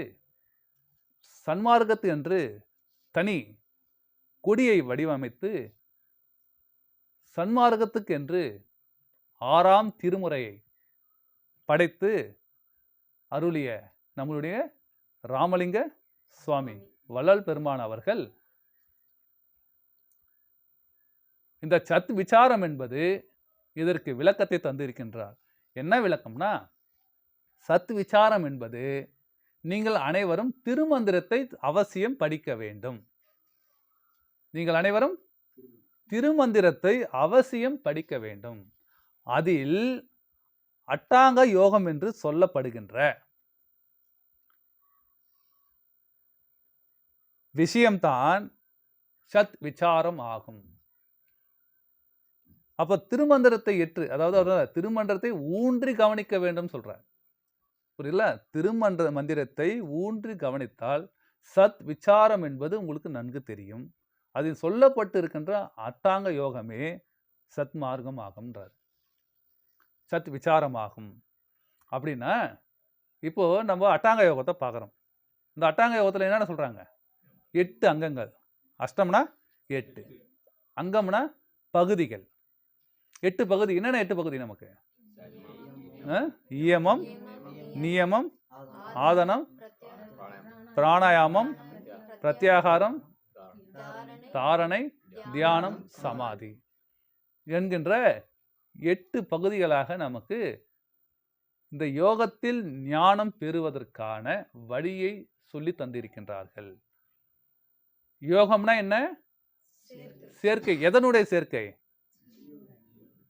சன்மார்க்கத்து என்று தனி கொடியை வடிவமைத்து, சன்மார்க்கத்துக்கு என்று 6ஆம் திருமுறையை படைத்து அருளிய நம்மளுடைய ராமலிங்க சுவாமி வள்ளல் பெருமான் அவர்கள் இந்த சத் விசாரம் என்பது இதற்கு விளக்கத்தை தந்திருக்கின்றார். என்ன விளக்கம்னா, சத் விசாரம் என்பது நீங்கள் அனைவரும் திருமந்திரத்தை அவசியம் படிக்க வேண்டும். நீங்கள் அனைவரும் திருமந்திரத்தை அவசியம் படிக்க வேண்டும். அதில் அட்டாங்க யோகம் என்று சொல்லப்படுகின்ற விஷயம்தான் சத் விசாரம் ஆகும். அப்ப திருமந்திரத்தை ஏற்று, அதாவது திருமந்திரத்தை ஊன்றி கவனிக்க வேண்டும் சொல்றார். புரியல? திருமன்ற மந்திரத்தை ஊன்றி கவனித்தால் சத் விசாரம் என்பது உங்களுக்கு நன்கு தெரியும். அதில் சொல்லப்பட்டு இருக்கின்ற அட்டாங்க யோகமே சத் மார்க்கம் ஆகும்ன்றார். சத் விசாரமாகும். அப்படின்னா இப்போ நம்ம அட்டாங்க யோகத்தை பார்க்குறோம். இந்த அட்டாங்க யோகத்தில் என்னென்ன சொல்றாங்க? 8 அங்கங்கள். அஷ்டம்னா 8, அங்கம்னா பகுதிகள். 8 பகுதி. என்னென்ன 8 பகுதி நமக்கு? இயமம், நியமம், ஆதனம், பிராணாயாமம், பிரத்யாகாரம், தாரணை, தியானம், சமாதி என்கின்ற 8 பகுதிகளாக நமக்கு இந்த யோகத்தில் ஞானம் பெறுவதற்கான வழியை சொல்லி தந்திருக்கின்றார்கள். யோகம்னா என்ன? சேர்க்கை. எதனுடைய சேர்க்கை?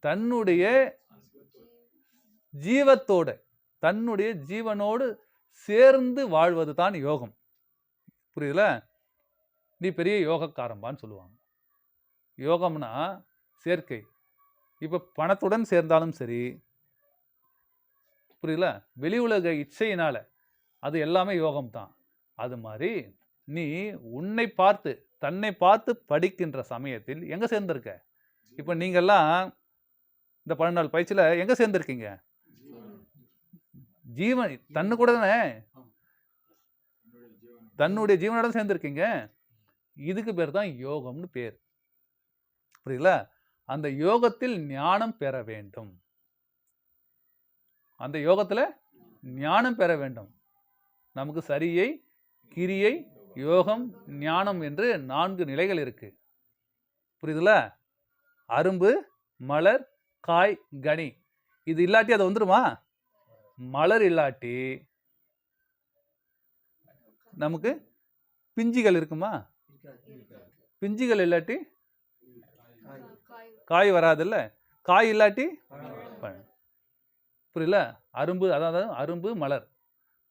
தன்னுடைய ஜீவத்தோடு, தன்னுடைய ஜீவனோடு சேர்ந்து வாழ்வது தான் யோகம். புரியுதுல? நீ பெரிய யோகக்காரம்பான்னு சொல்லுவாங்க. யோகம்னா சேர்க்கை. இப்போ பணத்துடன் சேர்ந்தாலும் சரி, புரியுதுல, வெளி உலக இச்சையினால அது எல்லாமே யோகம் தான். அது மாதிரி நீ உன்னை பார்த்து, தன்னை பார்த்து படிக்கின்ற சமயத்தில் எங்க சேர்ந்திருக்க? இப்போ நீங்கெல்லாம் இந்த 12 நாள் பயிற்சியில எங்க சேர்ந்திருக்கீங்க? ஜீவன் தன்னு கூட தானே, தன்னுடைய ஜீவனோட சேர்ந்திருக்கீங்க. இதுக்கு பேர் தான் யோகம்னு பேர். புரியுதுல? அந்த யோகத்தில் ஞானம் பெற வேண்டும். அந்த யோகத்துல ஞானம் பெற வேண்டும். நமக்கு சரியை, கிரியை, யோகம், ஞானம் என்று 4 நிலைகள் இருக்கு. புரியுதுல? அரும்பு, மலர், காய், கனி. இது இல்லாட்டி அது வந்துருமா? மலர் இல்லாட்டி நமக்கு பிஞ்சுகள் இருக்குமா? பிஞ்சுகள் இல்லாட்டி காய் வராதுல்ல. காய் இல்லாட்டி புரியல? அரும்பு, அதாவது அரும்பு, மலர்.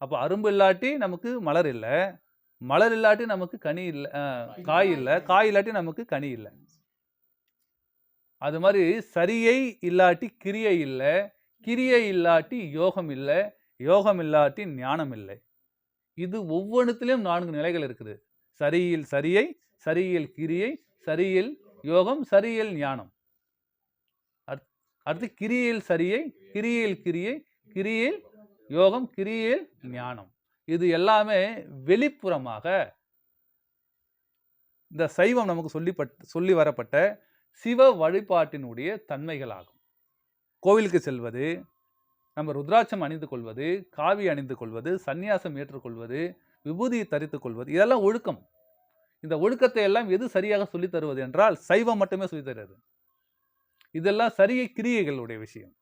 அப்போ அரும்பு இல்லாட்டி நமக்கு மலர் இல்லை, மலர் இல்லாட்டி நமக்கு கனி இல்லை, காய் இல்லை, காய் இல்லாட்டி நமக்கு கனி இல்லை. அது மாதிரி சரியை இல்லாட்டி கிரியை இல்லை, கிரியை இல்லாட்டி யோகம் இல்லை, யோகம் இல்லாட்டி ஞானம் இல்லை. இது ஒவ்வொன்றுத்திலும் 4 நிலைகள் இருக்குது. சரியில் சரியை, சரியில் கிரியை, சரியில் யோகம், சரியில் ஞானம். அடுத்து கிரியில் சரியை, கிரியில் கிரியை, கிரியில் யோகம், கிரியில் ஞானம். இது எல்லாமே வெளிப்புறமாக இந்த சைவம் நமக்கு சொல்லி வரப்பட்ட சிவ வழிபாட்டினுடைய தன்மைகளாகும். கோவிலுக்கு செல்வது, நம்ம ருத்ராட்சம் அணிந்து கொள்வது, காவி அணிந்து கொள்வது, சந்நியாசம் ஏற்றுக்கொள்வது, விபூதியை தரித்து கொள்வது, இதெல்லாம் ஒழுக்கம். இந்த ஒழுக்கத்தை எல்லாம் எது சரியாக சொல்லி தருவது என்றால் சைவம் மட்டுமே சொல்லி தருவது. இதெல்லாம் சரியை கிரியைகளுடைய விஷயம்.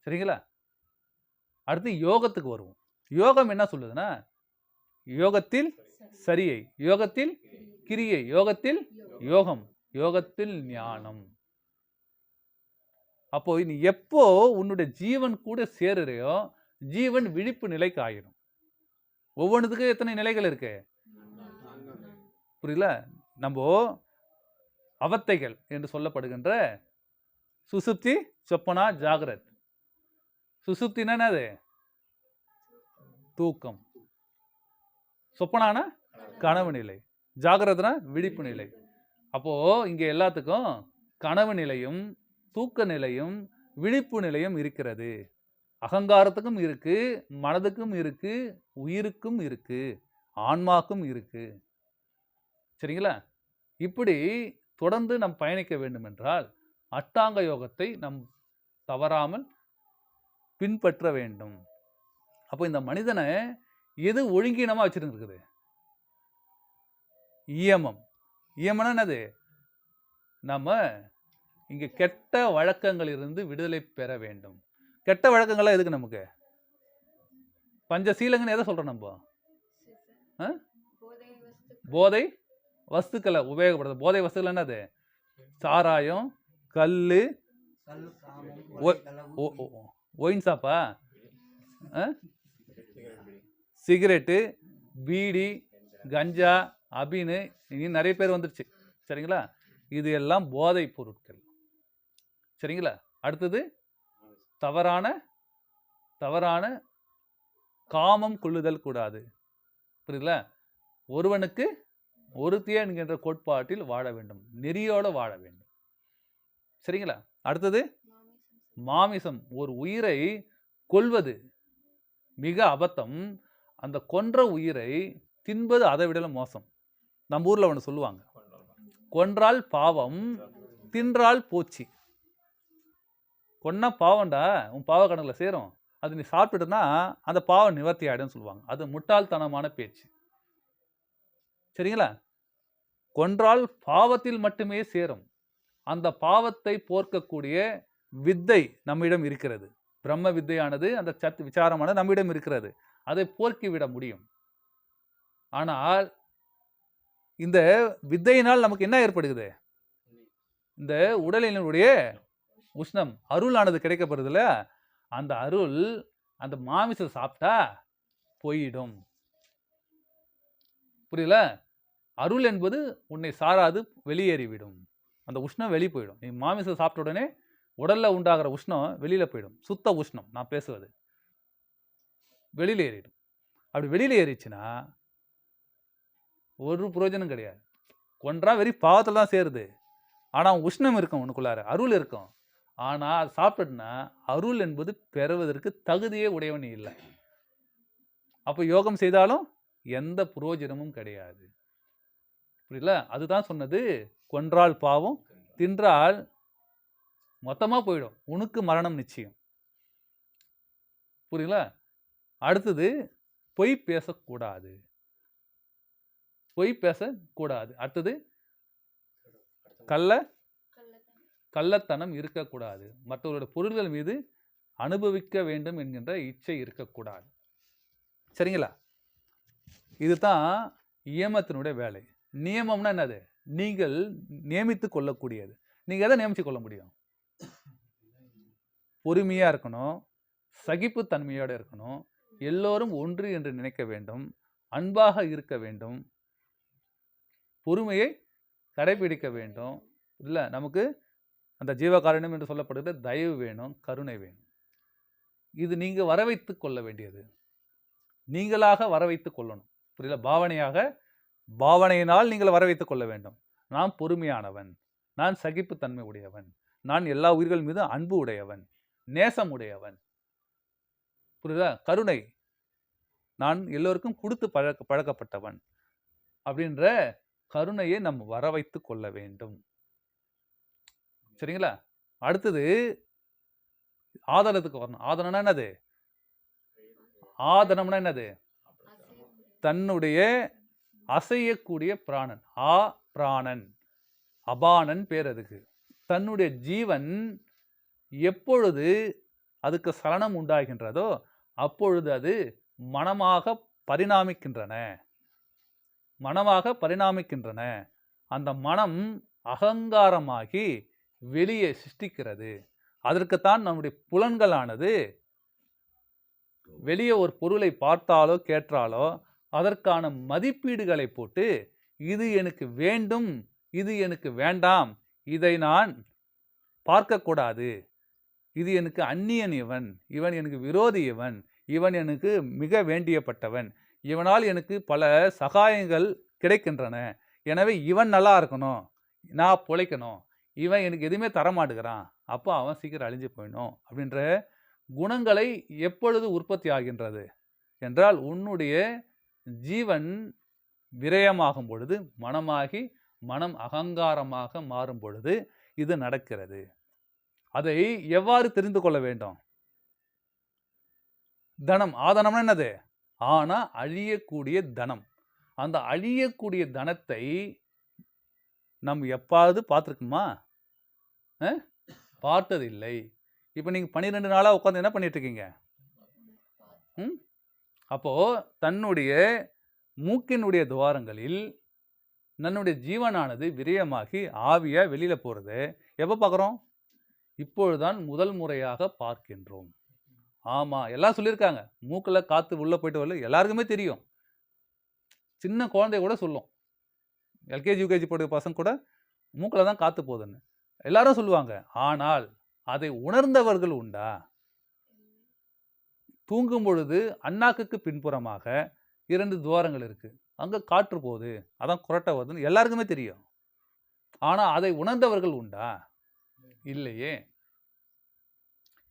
சரிங்களா? அடுத்து யோகத்துக்கு வருவோம். யோகம் என்ன சொல்லுதுன்னா, யோகத்தில் சரியை, யோகத்தில் கிரியை, யோகத்தில் யோகம், யோகத்தில் ஞானம். அப்போ நீ எப்போ உன்னுடைய ஜீவன் கூட சேருறையோ ஜீவன் விழிப்பு நிலைக்கு ஆயிடும். ஒவ்வொன்றுத்துக்கும் எத்தனை நிலைகள் இருக்கு? புரியல? நம்ம அவத்தைகள் என்று சொல்லப்படுகின்ற சுசுப்தி, சொப்பனா, ஜாகிரத். சுசுப்தினா என்னது? தூக்கம். சொப்பனானா கனவு நிலை, ஜாகிரத்னா விழிப்பு நிலை. அப்போ இங்க எல்லாத்துக்கும் கனவு நிலையும் தூக்க நிலையும் விழிப்பு நிலையும் இருக்கிறது. அகங்காரத்துக்கும் இருக்கு, மனதுக்கும் இருக்கு, உயிருக்கும் இருக்கு, ஆன்மாக்கும் இருக்கு. சரிங்களா? இப்படி தொடர்ந்து நம் பயணிக்க வேண்டும் என்றால் அட்டாங்க யோகத்தை நம் தவறாமல் பின்பற்ற வேண்டும். அப்போ இந்த மனிதனை எது ஒழுங்கீனமா வச்சிருக்குது? இயமம். இயமம்னா என்னது? நம்ம இங்க கெட்ட வழக்கங்களிலிருந்து விடுதலை பெற வேண்டும். கெட்ட வழக்கங்கள்லாம் எதுக்கு நமக்கு? பஞ்சசீலங்கன்னு எதை சொல்றோம் நம்ம? போதை வஸ்துக்களை உபயோகப்படுறது. போதை வஸ்துக்கள் என்னது? சாராயம், கல்லு, ஒயின் சாப்பா, சிகரெட்டு, பீடி, கஞ்சா, அபின்னு இன்னும் நிறைய பேர் வந்துருச்சு. சரிங்களா? இது எல்லாம் போதை பொருட்கள். சரிங்களா? அடுத்தது தவறான காமம் கொள்ளுதல் கூடாது. புரியுதுல? ஒருவனுக்கு ஒருத்தியே என்கின்ற கோட்பாட்டில் வாழ வேண்டும், நெறியோட வாழ வேண்டும். சரிங்களா? அடுத்தது மாமிசம். ஒரு உயிரை கொல்வது மிக அபத்தம். அந்த கொன்ற உயிரை தின்பது அதை விட மோசம். நம்ம ஊர்ல ஒன்று சொல்லுவாங்க, கொன்றால் பாவம், தின்றால் போச்சு. கொன்னா பாவம்டா, உன் பாவ கணக்கில் சேரும். அது நீ சாப்பிட்டுட்டுனா அந்த பாவம் நிவர்த்தி ஆகிடும் சொல்லுவாங்க. அது முட்டாள்தனமான பேச்சு. சரிங்களா? கொன்றால் பாவத்தில் மட்டுமே சேரும். அந்த பாவத்தை போர்க்கக்கூடிய வித்தை நம்மிடம் இருக்கிறது. பிரம்ம வித்தையானது, அந்த சத் விசாரமானது நம்மிடம் இருக்கிறது. அதை போர்க்கிவிட முடியும். ஆனால் இந்த வித்தையினால் நமக்கு என்ன ஏற்படுகிறது? இந்த உடலினுடைய உஷ்ணம், அருளானது கிடைக்கப்படுறதுல, அந்த அருள் அந்த மாமிசம் சாப்பிட்டா போயிடும். புரியல? அருள் என்பது உன்னை சாராது, வெளியேறிவிடும். அந்த உஷ்ணம் வெளியே போயிடும். நீ மாமிசம் சாப்பிட்ட உடனே உடல்ல உண்டாகிற உஷ்ணம் வெளியில போயிடும். சுத்த உஷ்ணம் நான் பேசுவது வெளியில ஏறிடும். அப்படி வெளியில ஏறிச்சுன்னா ஒரு பிரயோஜனம் கிடையாது. கொன்றா வெறி பாவத்தில் தான் சேருது. ஆனால் உஷ்ணம் இருக்கும், உனக்குள்ளார அருள் இருக்கும். ஆனால் அது சாப்பிட்டுனா அருள் என்பது பெறுவதற்கு தகுதியே உடையவன் இல்லை. அப்போ யோகம் செய்தாலும் எந்த பிரயோஜனமும் கிடையாது. புரியல? அதுதான் சொன்னது, கொன்றால் பாவம், தின்றால் மொத்தமாக போயிடும், உனக்கு மரணம் நிச்சயம். புரியல? அடுத்தது பொய் பேசக்கூடாது. பொய் பேசக்கூடாது. அடுத்தது கள்ளத்தனம் இருக்கக்கூடாது. மற்றவர்களுடைய பொருள்கள் மீது அனுபவிக்க வேண்டும் என்கின்ற இச்சை இருக்கக்கூடாது. சரிங்களா? இதுதான் நியமத்தினுடைய வேலை. நியமம்னா என்னது? நீங்கள் நியமித்து கொள்ளக்கூடியது. நீங்கள் எதை நியமித்து கொள்ள முடியும்? பொறுமையாக இருக்கணும், சகிப்புத்தன்மையோடு இருக்கணும், எல்லோரும் ஒன்று என்று நினைக்க வேண்டும், அன்பாக இருக்க வேண்டும், பொறுமையை கடைபிடிக்க வேண்டும். இல்லை, நமக்கு அந்த ஜீவகாரணம் என்று சொல்லப்படுகிற தயவு வேணும், கருணை வேணும். இது நீங்கள் வர வைத்து கொள்ள வேண்டியது, நீங்களாக வர வைத்து கொள்ளணும். புரியல? பாவனையினால் நீங்கள் வர வைத்துக் கொள்ள வேண்டும். நான் பொறுமையானவன், நான் சகிப்புத்தன்மை உடையவன், நான் எல்லா உயிர்கள் மீது அன்பு உடையவன், நேசம் உடையவன். புரியுதா? கருணை, நான் எல்லோருக்கும் கொடுத்து பழக்கப்பட்டவன் அப்படின்ற கருணையை நம்ம வர வைத்து கொள்ள வேண்டும். சரிங்களா? அடுத்தது ஆதனத்துக்கு வரணும். ஆதனம்னா என்னது? ஆதனம்னா என்னது? தன்னுடைய அசையக்கூடிய பிராணன். பிராணன், அபானன் பேர் அதுக்கு. தன்னுடைய ஜீவன் எப்பொழுது அதுக்கு சலனம் உண்டாகின்றதோ அப்பொழுது அது மனமாக பரிணாமிக்கின்றன. அந்த மனம் அகங்காரமாகி வெளியே சிருஷ்டிக்கிறது. அதற்குத்தான் நம்முடைய புலன்களானது வெளியே ஒரு பொருளை பார்த்தாலோ கேட்டாலோ அதற்கான மதிப்பீடுகளை போட்டு, இது எனக்கு வேண்டும், இது எனக்கு வேண்டாம், இதை நான் பார்க்கக்கூடாது, இது எனக்கு அந்நியன், இவன் எனக்கு விரோதி, இவன் எனக்கு மிக வேண்டியப்பட்டவன், இவனால் எனக்கு பல சகாயங்கள் கிடைக்கின்றன, எனவே இவன் நல்லா இருக்கணும், நான் பிழைக்கணும், இவன் எனக்கு எதுவுமே தரமாட்டுக்கிறான், அப்போ அவன் சீக்கிரம் அழிஞ்சு போயிடணும் அப்படின்ற குணங்களை எப்பொழுது உற்பத்தி ஆகின்றது என்றால், உன்னுடைய ஜீவன் விரயமாகும் பொழுது, மனமாகி மனம் அகங்காரமாக மாறும் பொழுது இது நடக்கிறது. அதை எவ்வாறு தெரிந்து கொள்ள வேண்டும்? தனம், ஆதனம்னா என்னது? ஆனா அழியக்கூடிய தனம். அந்த அழியக்கூடிய தனத்தை நம்ம எப்பாவது பார்த்துருக்குமா? பார்த்ததில்லை. இப்போ நீங்கள் 12 நாளாக உட்காந்து என்ன பண்ணிட்டு இருக்கீங்க? அப்போ தன்னுடைய மூக்கினுடைய துவாரங்களில் தன்னுடைய ஜீவனானது விரயமாகி ஆவியா வெளியில போறது எப்போ பார்க்குறோம்? இப்பொழுதுதான் முதல் முறையாக பார்க்கின்றோம். ஆமா, எல்லாம் சொல்லியிருக்காங்க, மூக்கில் காத்து உள்ள போயிட்டு வரல, எல்லாருக்குமே தெரியும். சின்ன குழந்தை கூட சொல்லும், எல்கேஜி யூகேஜி போடுற பசங்க கூட மூக்கில் தான் காத்து போகுதுன்னு எல்லாரும் சொல்லுவாங்க. ஆனால் அதை உணர்ந்தவர்கள் உண்டா? தூங்கும் பொழுது அண்ணாக்குக்கு பின்புறமாக 2 துவாரங்கள் இருக்கு. அங்க காற்று போகுது. அதான் குறட்டை வருதுன்னு எல்லாருக்குமே தெரியும். ஆனா அதை உணர்ந்தவர்கள் உண்டா? இல்லையே.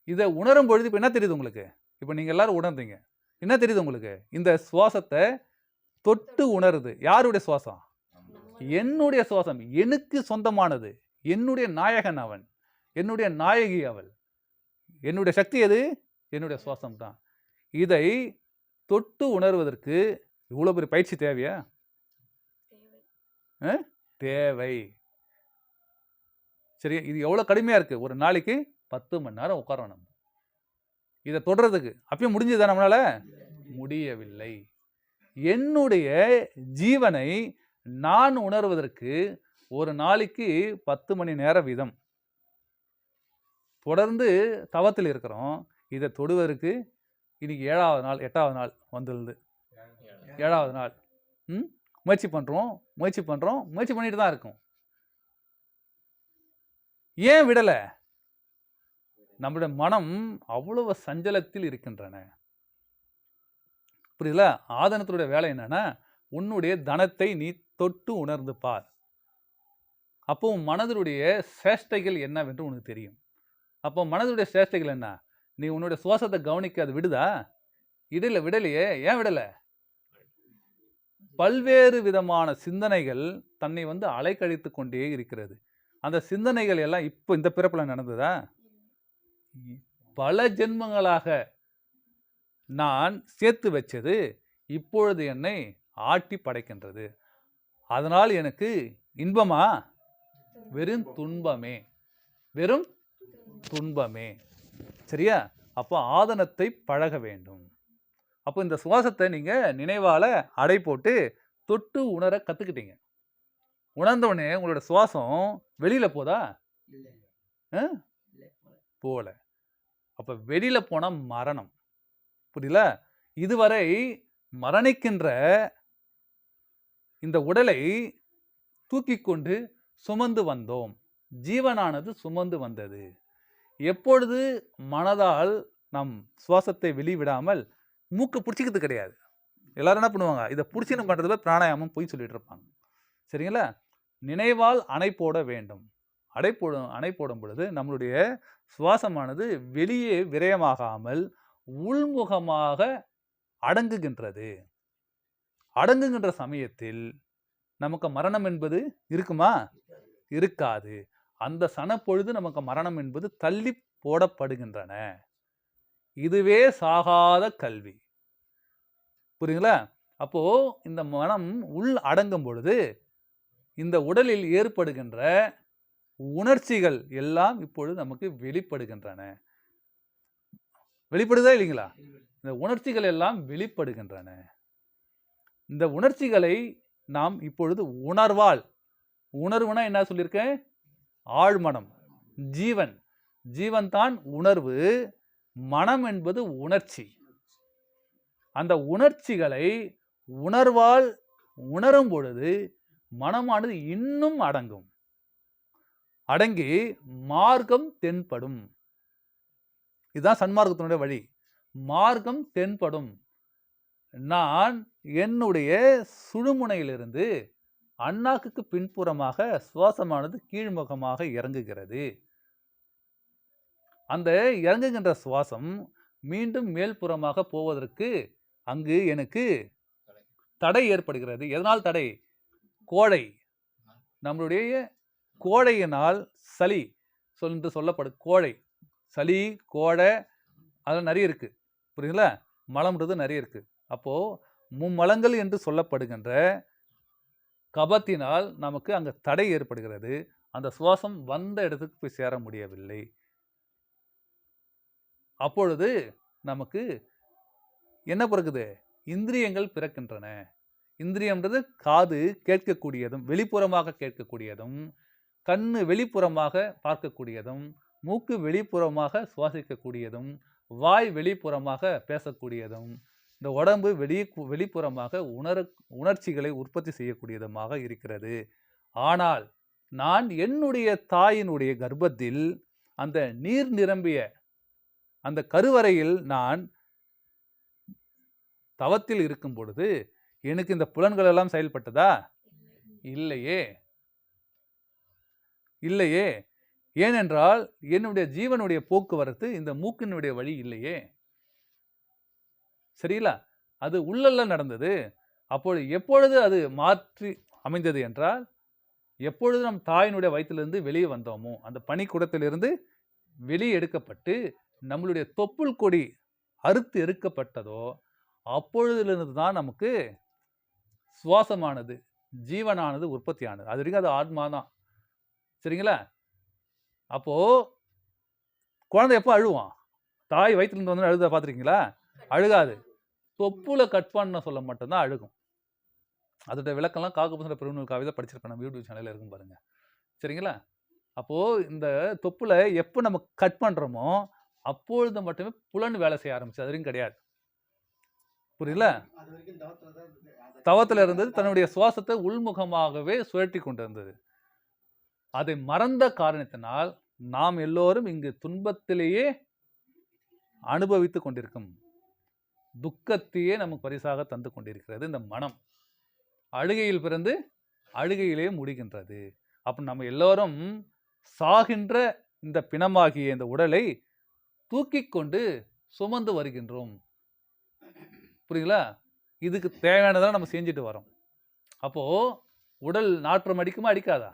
இத உணரும் பொழுது இப்ப என்ன தெரியுது உங்களுக்கு? இப்ப நீங்க எல்லாரும் உணர்ந்தீங்க. என்ன தெரியுது உங்களுக்கு? இந்த சுவாசத்த தொட்டு உணருது. யாருடைய சுவாசம்? என்னுடைய சுவாசம். எனக்கு சொந்தமானது. என்னுடைய நாயகன் அவன். என்னுடைய நாயகி அவள். என்னுடைய சக்தி எது? என்னுடைய சுவாசம் தான். இதை தொட்டு உணர்வதற்கு இவ்வளவு பெரிய பயிற்சி தேவையா? தேவை. சரி, இது எவ்வளவு கடுமையா இருக்கு. ஒரு நாளைக்கு 10 மணி நேரம் உட்காரணும். இதை தொடர்றதுக்கு அப்பயும் முடிஞ்சதா நம்மளால? முடியவில்லை. என்னுடைய ஜீவனை நான் உணர்வதற்கு ஒரு நாளைக்கு 10 மணி நேர வீதம் தொடர்ந்து தவத்தில் இருக்கிறோம். இதை தொடுவதற்கு இன்னைக்கு 7வது நாள் 8வது நாள் வந்துடுது. 7வது நாள் முயற்சி பண்றோம் பண்ணிட்டு தான் இருக்கும். ஏன் விடல? நம்முடைய மனம் அவ்வளவு சஞ்சலத்தில் இருக்கின்றன. புரியல? ஆதனத்துடைய வேலை என்னன்னா, உன்னுடைய தனத்தை நீ தொட்டு உணர்ந்து பார். அப்போ மனதினுடைய சேஷ்டைகள் என்னவென்று உனக்கு தெரியும். அப்போ மனதுடைய சேஷ்டைகள் என்ன? நீ உன்னுடைய சுவாசத்தை கவனிக்க அது விடுதா? விடலையே. ஏன் விடல? பல்வேறு விதமான சிந்தனைகள் தன்னை அலைக்கழித்து கொண்டே இருக்கிறது. அந்த சிந்தனைகள் எல்லாம் இப்போ இந்த பிறப்புல நடந்ததா? பல ஜென்மங்களாக நான் சேர்த்து வச்சது இப்பொழுது என்னை ஆட்டி படைக்கின்றது. அதனால் எனக்கு இன்பமா? வெறும் துன்பமே. வெறும் துன்பமே. சரியா? அப்போ ஆதனத்தை பழக வேண்டும். அப்போ இந்த சுவாசத்தை நீங்க நினைவால அடை போட்டு தொட்டு உணர கத்துக்கிட்டீங்க. உணர்ந்தவொடனே உங்களோட சுவாசம் வெளியில போதா? போல. அப்ப வெளியில போன மரணம். புரியல? இதுவரை மரணிக்கின்ற இந்த உடலை தூக்கி கொண்டு சுமந்து வந்தோம். ஜீவனானது சுமந்து வந்தது. எப்பொழுது மனதால் நம் சுவாசத்தை வெளிவிடாமல் மூக்க பிடிச்சிக்கிறது கிடையாது. எல்லாரும் என்ன பண்ணுவாங்க? இதை பிடிச்சின்னு பண்றதுல பிராணாயாமம் போய் சொல்லிட்டு இருப்பாங்க. சரிங்களா? நினைவால் அணை போட வேண்டும். அணை போடும் பொழுது நம்மளுடைய சுவாசமானது வெளியே விரயமாகாமல் உள்முகமாக அடங்குகின்றது. அடங்குகின்ற சமயத்தில் நமக்கு மரணம் என்பது இருக்குமா? இருக்காது. அந்த சனப்பொழுது நமக்கு மரணம் என்பது தள்ளி போடப்படுகின்றன. இதுவே சாகாத கல்வி. புரியுங்களா? அப்போ இந்த மனம் உள் அடங்கும் பொழுது இந்த உடலில் ஏற்படுகின்ற உணர்ச்சிகள் எல்லாம் இப்பொழுது நமக்கு வெளிப்படுகின்றன. வெளிப்படுதா இல்லைங்களா? இந்த உணர்ச்சிகள் எல்லாம் வெளிப்படுகின்றன. இந்த உணர்ச்சிகளை நாம் இப்பொழுது உணர்வால், உணர்வுனா என்ன சொல்லியிருக்கேன்? ஆழ்மனம், ஜீவன். ஜீவன் தான் உணர்வு. மனம் என்பது உணர்ச்சி. அந்த உணர்ச்சிகளை உணர்வால் உணரும் பொழுது மனமானது இன்னும் அடங்கும். அடங்கி மார்க்கம் தென்படும். இதுதான் சன்மார்க்கத்தினுடைய வழி. மார்க்கம் தென்படும். நான் என்னுடைய சுழுமுனையிலிருந்து அண்ணாக்குக்கு பின்புறமாக சுவாசமானது கீழ்முகமாக இறங்குகிறது. அந்த இறங்குகின்ற சுவாசம் மீண்டும் மேல்புறமாக போவதற்கு அங்கு எனக்கு தடை ஏற்படுகிறது. எதனால் தடை? கோழை. நம்மளுடைய கோழையினால் சளி என்று சொல்லப்படும். கோழை, சளி, கோழை அதெல்லாம் நிறைய இருக்கு. புரியுங்களா? மலம்ன்றது நிறைய இருக்கு. அப்போ மும்மலங்கள் என்று சொல்லப்படுகின்ற கபத்தினால் நமக்கு அங்க தடை ஏற்படுகிறது. அந்த சுவாசம் வந்த இடத்துக்கு போய் சேர முடியவில்லை. அப்பொழுது நமக்கு என்ன பிறகுது? இந்திரியங்கள் பிறக்கின்றன. இந்திரியம்ன்றது காது கேட்கக்கூடியதும் வெளிப்புறமாக கேட்கக்கூடியதும், கண்ணு வெளிப்புறமாக பார்க்கக்கூடியதும், மூக்கு வெளிப்புறமாக சுவாசிக்கக்கூடியதும், வாய் வெளிப்புறமாக பேசக்கூடியதும், இந்த உடம்பு வெளிப்புறமாக உணர்ச்சிகளை உற்பத்தி செய்யக்கூடியதுமாக இருக்கிறது. ஆனால் நான் என்னுடைய தாயினுடைய கர்ப்பத்தில் அந்த நீர் நிரம்பிய அந்த கருவறையில் நான் தவத்தில் இருக்கும் பொழுது எனக்கு இந்த புலன்கள் எல்லாம் செயல்பட்டதா? இல்லையே, இல்லையே. ஏனென்றால் என்னுடைய ஜீவனுடைய போக்குவரத்து இந்த மூக்கினுடைய வழி இல்லையே. சரிங்களா? அது உள்ளல்ல நடந்தது. அப்பொழுது எப்பொழுது அது மாற்றி அமைந்தது என்றால், எப்பொழுது நம் தாயினுடைய வயிற்றிலிருந்து வெளியே வந்தோமோ, அந்த பனிக்குடத்திலிருந்து வெளியே எடுக்கப்பட்டு நம்மளுடைய தொப்புள் கொடி அறுத்து எடுக்கப்பட்டதோ, அப்பொழுதிலிருந்து தான் நமக்கு சுவாசமானது, ஜீவனானது உற்பத்தியானது. அது வரைக்கும் அது ஆத்மா தான். சரிங்களா? அப்போ குழந்தை எப்போ அழுவான்? தாய் வயிற்றிலிருந்து வந்து அழுத பார்த்துருக்கீங்களா? அழுகாது. தொப்புல கட் பண்ண சொல்ல மட்டும்தான் அழுகும். அதோட விளக்கம்லாம் காக்கபுசன பெருநூல் காவியத்தை படிச்சிருப்பேன். நம்ம யூடியூப் சேனல்ல இருக்கும் பாருங்க. சரிங்களா? அப்போ இந்த தொப்புல எப்போ நம்ம கட் பண்றோமோ, அப்பொழுது மட்டுமே புலன் வேலை செய்ய ஆரம்பிச்சது. அது வரைக்கும் கிடையாது. புரியுதுல? தவத்துல இருந்தது தன்னுடைய சுவாசத்தை உள்முகமாகவே சுழற்றி கொண்டிருந்தது. அதை மறந்த காரணத்தினால் நாம் எல்லோரும் இங்கு துன்பத்திலேயே அனுபவித்துக் கொண்டிருக்கும். துக்கத்தையே நமக்கு பரிசாக தந்து கொண்டிருக்கிறது இந்த மனம். அழுகையில் பிறந்து அழுகையிலே முடிகின்றது. அப்ப நம்ம எல்லோரும் சாகின்ற இந்த பிணமாகிய இந்த உடலை தூக்கிக் கொண்டு சுமந்து வருகின்றோம். புரியுங்களா? இதுக்கு தேவையானதெல்லாம் நம்ம செஞ்சுட்டு வரோம். அப்போ உடல் நாற்றம் அடிக்குமா அடிக்காதா?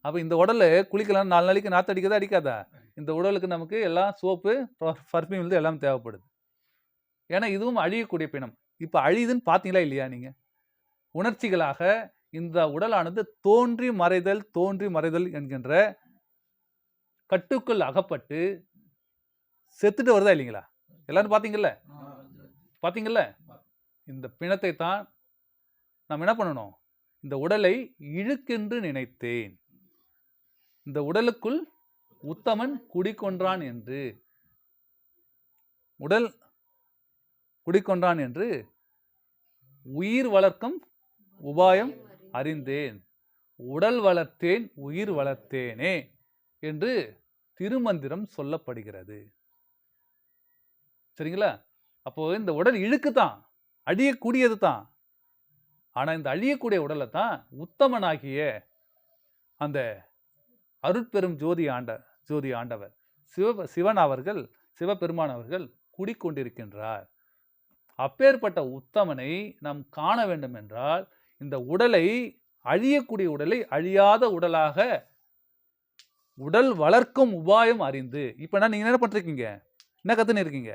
அப்ப இந்த உடல்ல குளிக்கலாம் 4 நாளைக்கு நாற்று அடிக்கதா அடிக்காதா? இந்த உடலுக்கு நமக்கு எல்லாம் சோப்பு, பர்ஃப்யூம் வந்து எல்லாம் தேவைப்படுது. ஏன்னா இதுவும் அழியக்கூடிய பிணம். இப்ப அழியுதுன்னு பார்த்தீங்களா இல்லையா நீங்க? உணர்ச்சிகளாக இந்த உடலானது தோன்றி மறைதல் என்கின்ற கட்டுக்குள் அகப்பட்டு செத்துட்டு வருதா இல்லைங்களா? எல்லாரும் பார்த்தீங்கல்ல? இந்த பிணத்தை தான் நாம் என்ன பண்ணணும்? இந்த உடலை இழுக்கென்று நினைத்தேன். இந்த உடலுக்குள் உத்தமன் குடிக்கொன்றான் என்று உடல் குடிக்கொன்றான் என்று உயிர் வளர்க்கும் உபாயம் அறிந்தேன். உடல் வளர்த்தேன் உயிர் வளர்த்தேனே என்று திருமந்திரம் சொல்லப்படுகிறது. சரிங்களா? அப்போ இந்த உடல் இழுக்குதான், அழியக்கூடியது தான். ஆனா இந்த அழியக்கூடிய உடலை தான் உத்தமனாகிய அந்த அருட்பெரும் ஜோதி ஆண்டவர் சிவன் அவர்கள், சிவபெருமான் அவர்கள் குடிக்கொண்டிருக்கின்றார். அப்பேற்பட்ட உத்தமனை நாம் காண வேண்டும் என்றால் இந்த உடலை, அழியக்கூடிய உடலை அழியாத உடலாக உடல் வளர்க்கும் உபாயம் அறிந்து, இப்ப நீங்க என்ன பண்றீங்க? என்ன கத்துன்னு இருக்கீங்க?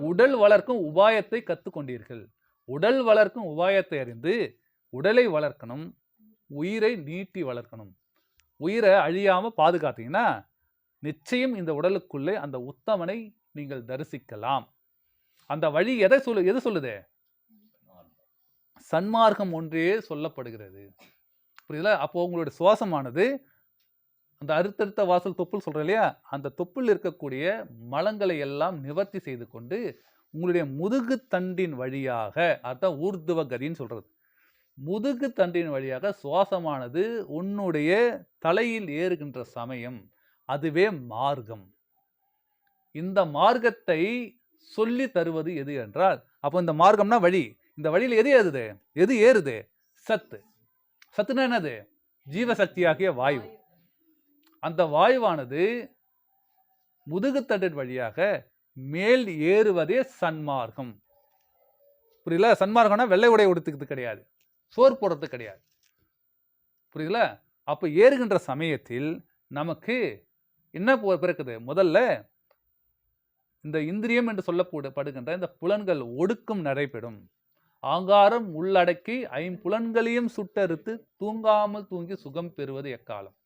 உடல் வளர்க்கும் உபாயத்தை கத்துக்கொண்டீர்கள். உடல் வளர்க்கும் உபாயத்தை அறிந்து உடலை வளர்க்கணும், உயிரை நீட்டி வளர்க்கணும். உயிரை அழியாம பாதுகாத்தீங்கன்னா நிச்சயம் இந்த உடலுக்குள்ளே அந்த உத்தமனை நீங்கள் தரிசிக்கலாம். அந்த வழி எது சொல்லுது? சன்மார்க்கம் ஒன்றே சொல்லப்படுகிறது. புரியுதா? அப்போ உங்களுடைய சுவாசமானது அந்த அறுத்தறுத்த வாசல் தொப்புள் சொல்றேன் இல்லையா, அந்த தொப்புள் இருக்கக்கூடிய மலங்களை எல்லாம் நிவர்த்தி செய்து கொண்டு உங்களுடைய முதுகு தண்டின் வழியாக, அதான் ஊர்துவ கதின்னு சொல்றது, முதுகு தண்டின் வழியாக சுவாசமானது உன்னுடைய தலையில் ஏறுகின்ற சமயம் அதுவே மார்க்கம். இந்த மார்க்கத்தை சொல்லி தருவது எது என்றால், அப்போ இந்த மார்க்கம்னா வழி. இந்த வழியில் எது ஏறுது? சத்து. சத்துனா என்னது? ஜீவசக்தியாகிய வாயு. அந்த வாயுவானது முதுகுத்தண்டின் வழியாக மேல் ஏறுவதே சன்மார்க்கம். புரியல? சன்மார்க்கம்னா வெள்ளை உடை உடுத்துக்கிறது கிடையாது, சோறு போடுறது கிடையாது. புரியுதுல? அப்ப ஏறுகின்ற சமயத்தில் நமக்கு என்ன பிறக்குது? முதல்ல இந்த இந்திரியம் என்று சொல்லப்படுகின்ற இந்த புலன்கள் ஒடுக்கம் நடைபெறும். ஆங்காரம் உள்ளடக்கி ஐம்புலன்களையும் சுட்டறுத்து தூங்காமல் தூங்கி சுகம் பெறுவது எக்காலம்.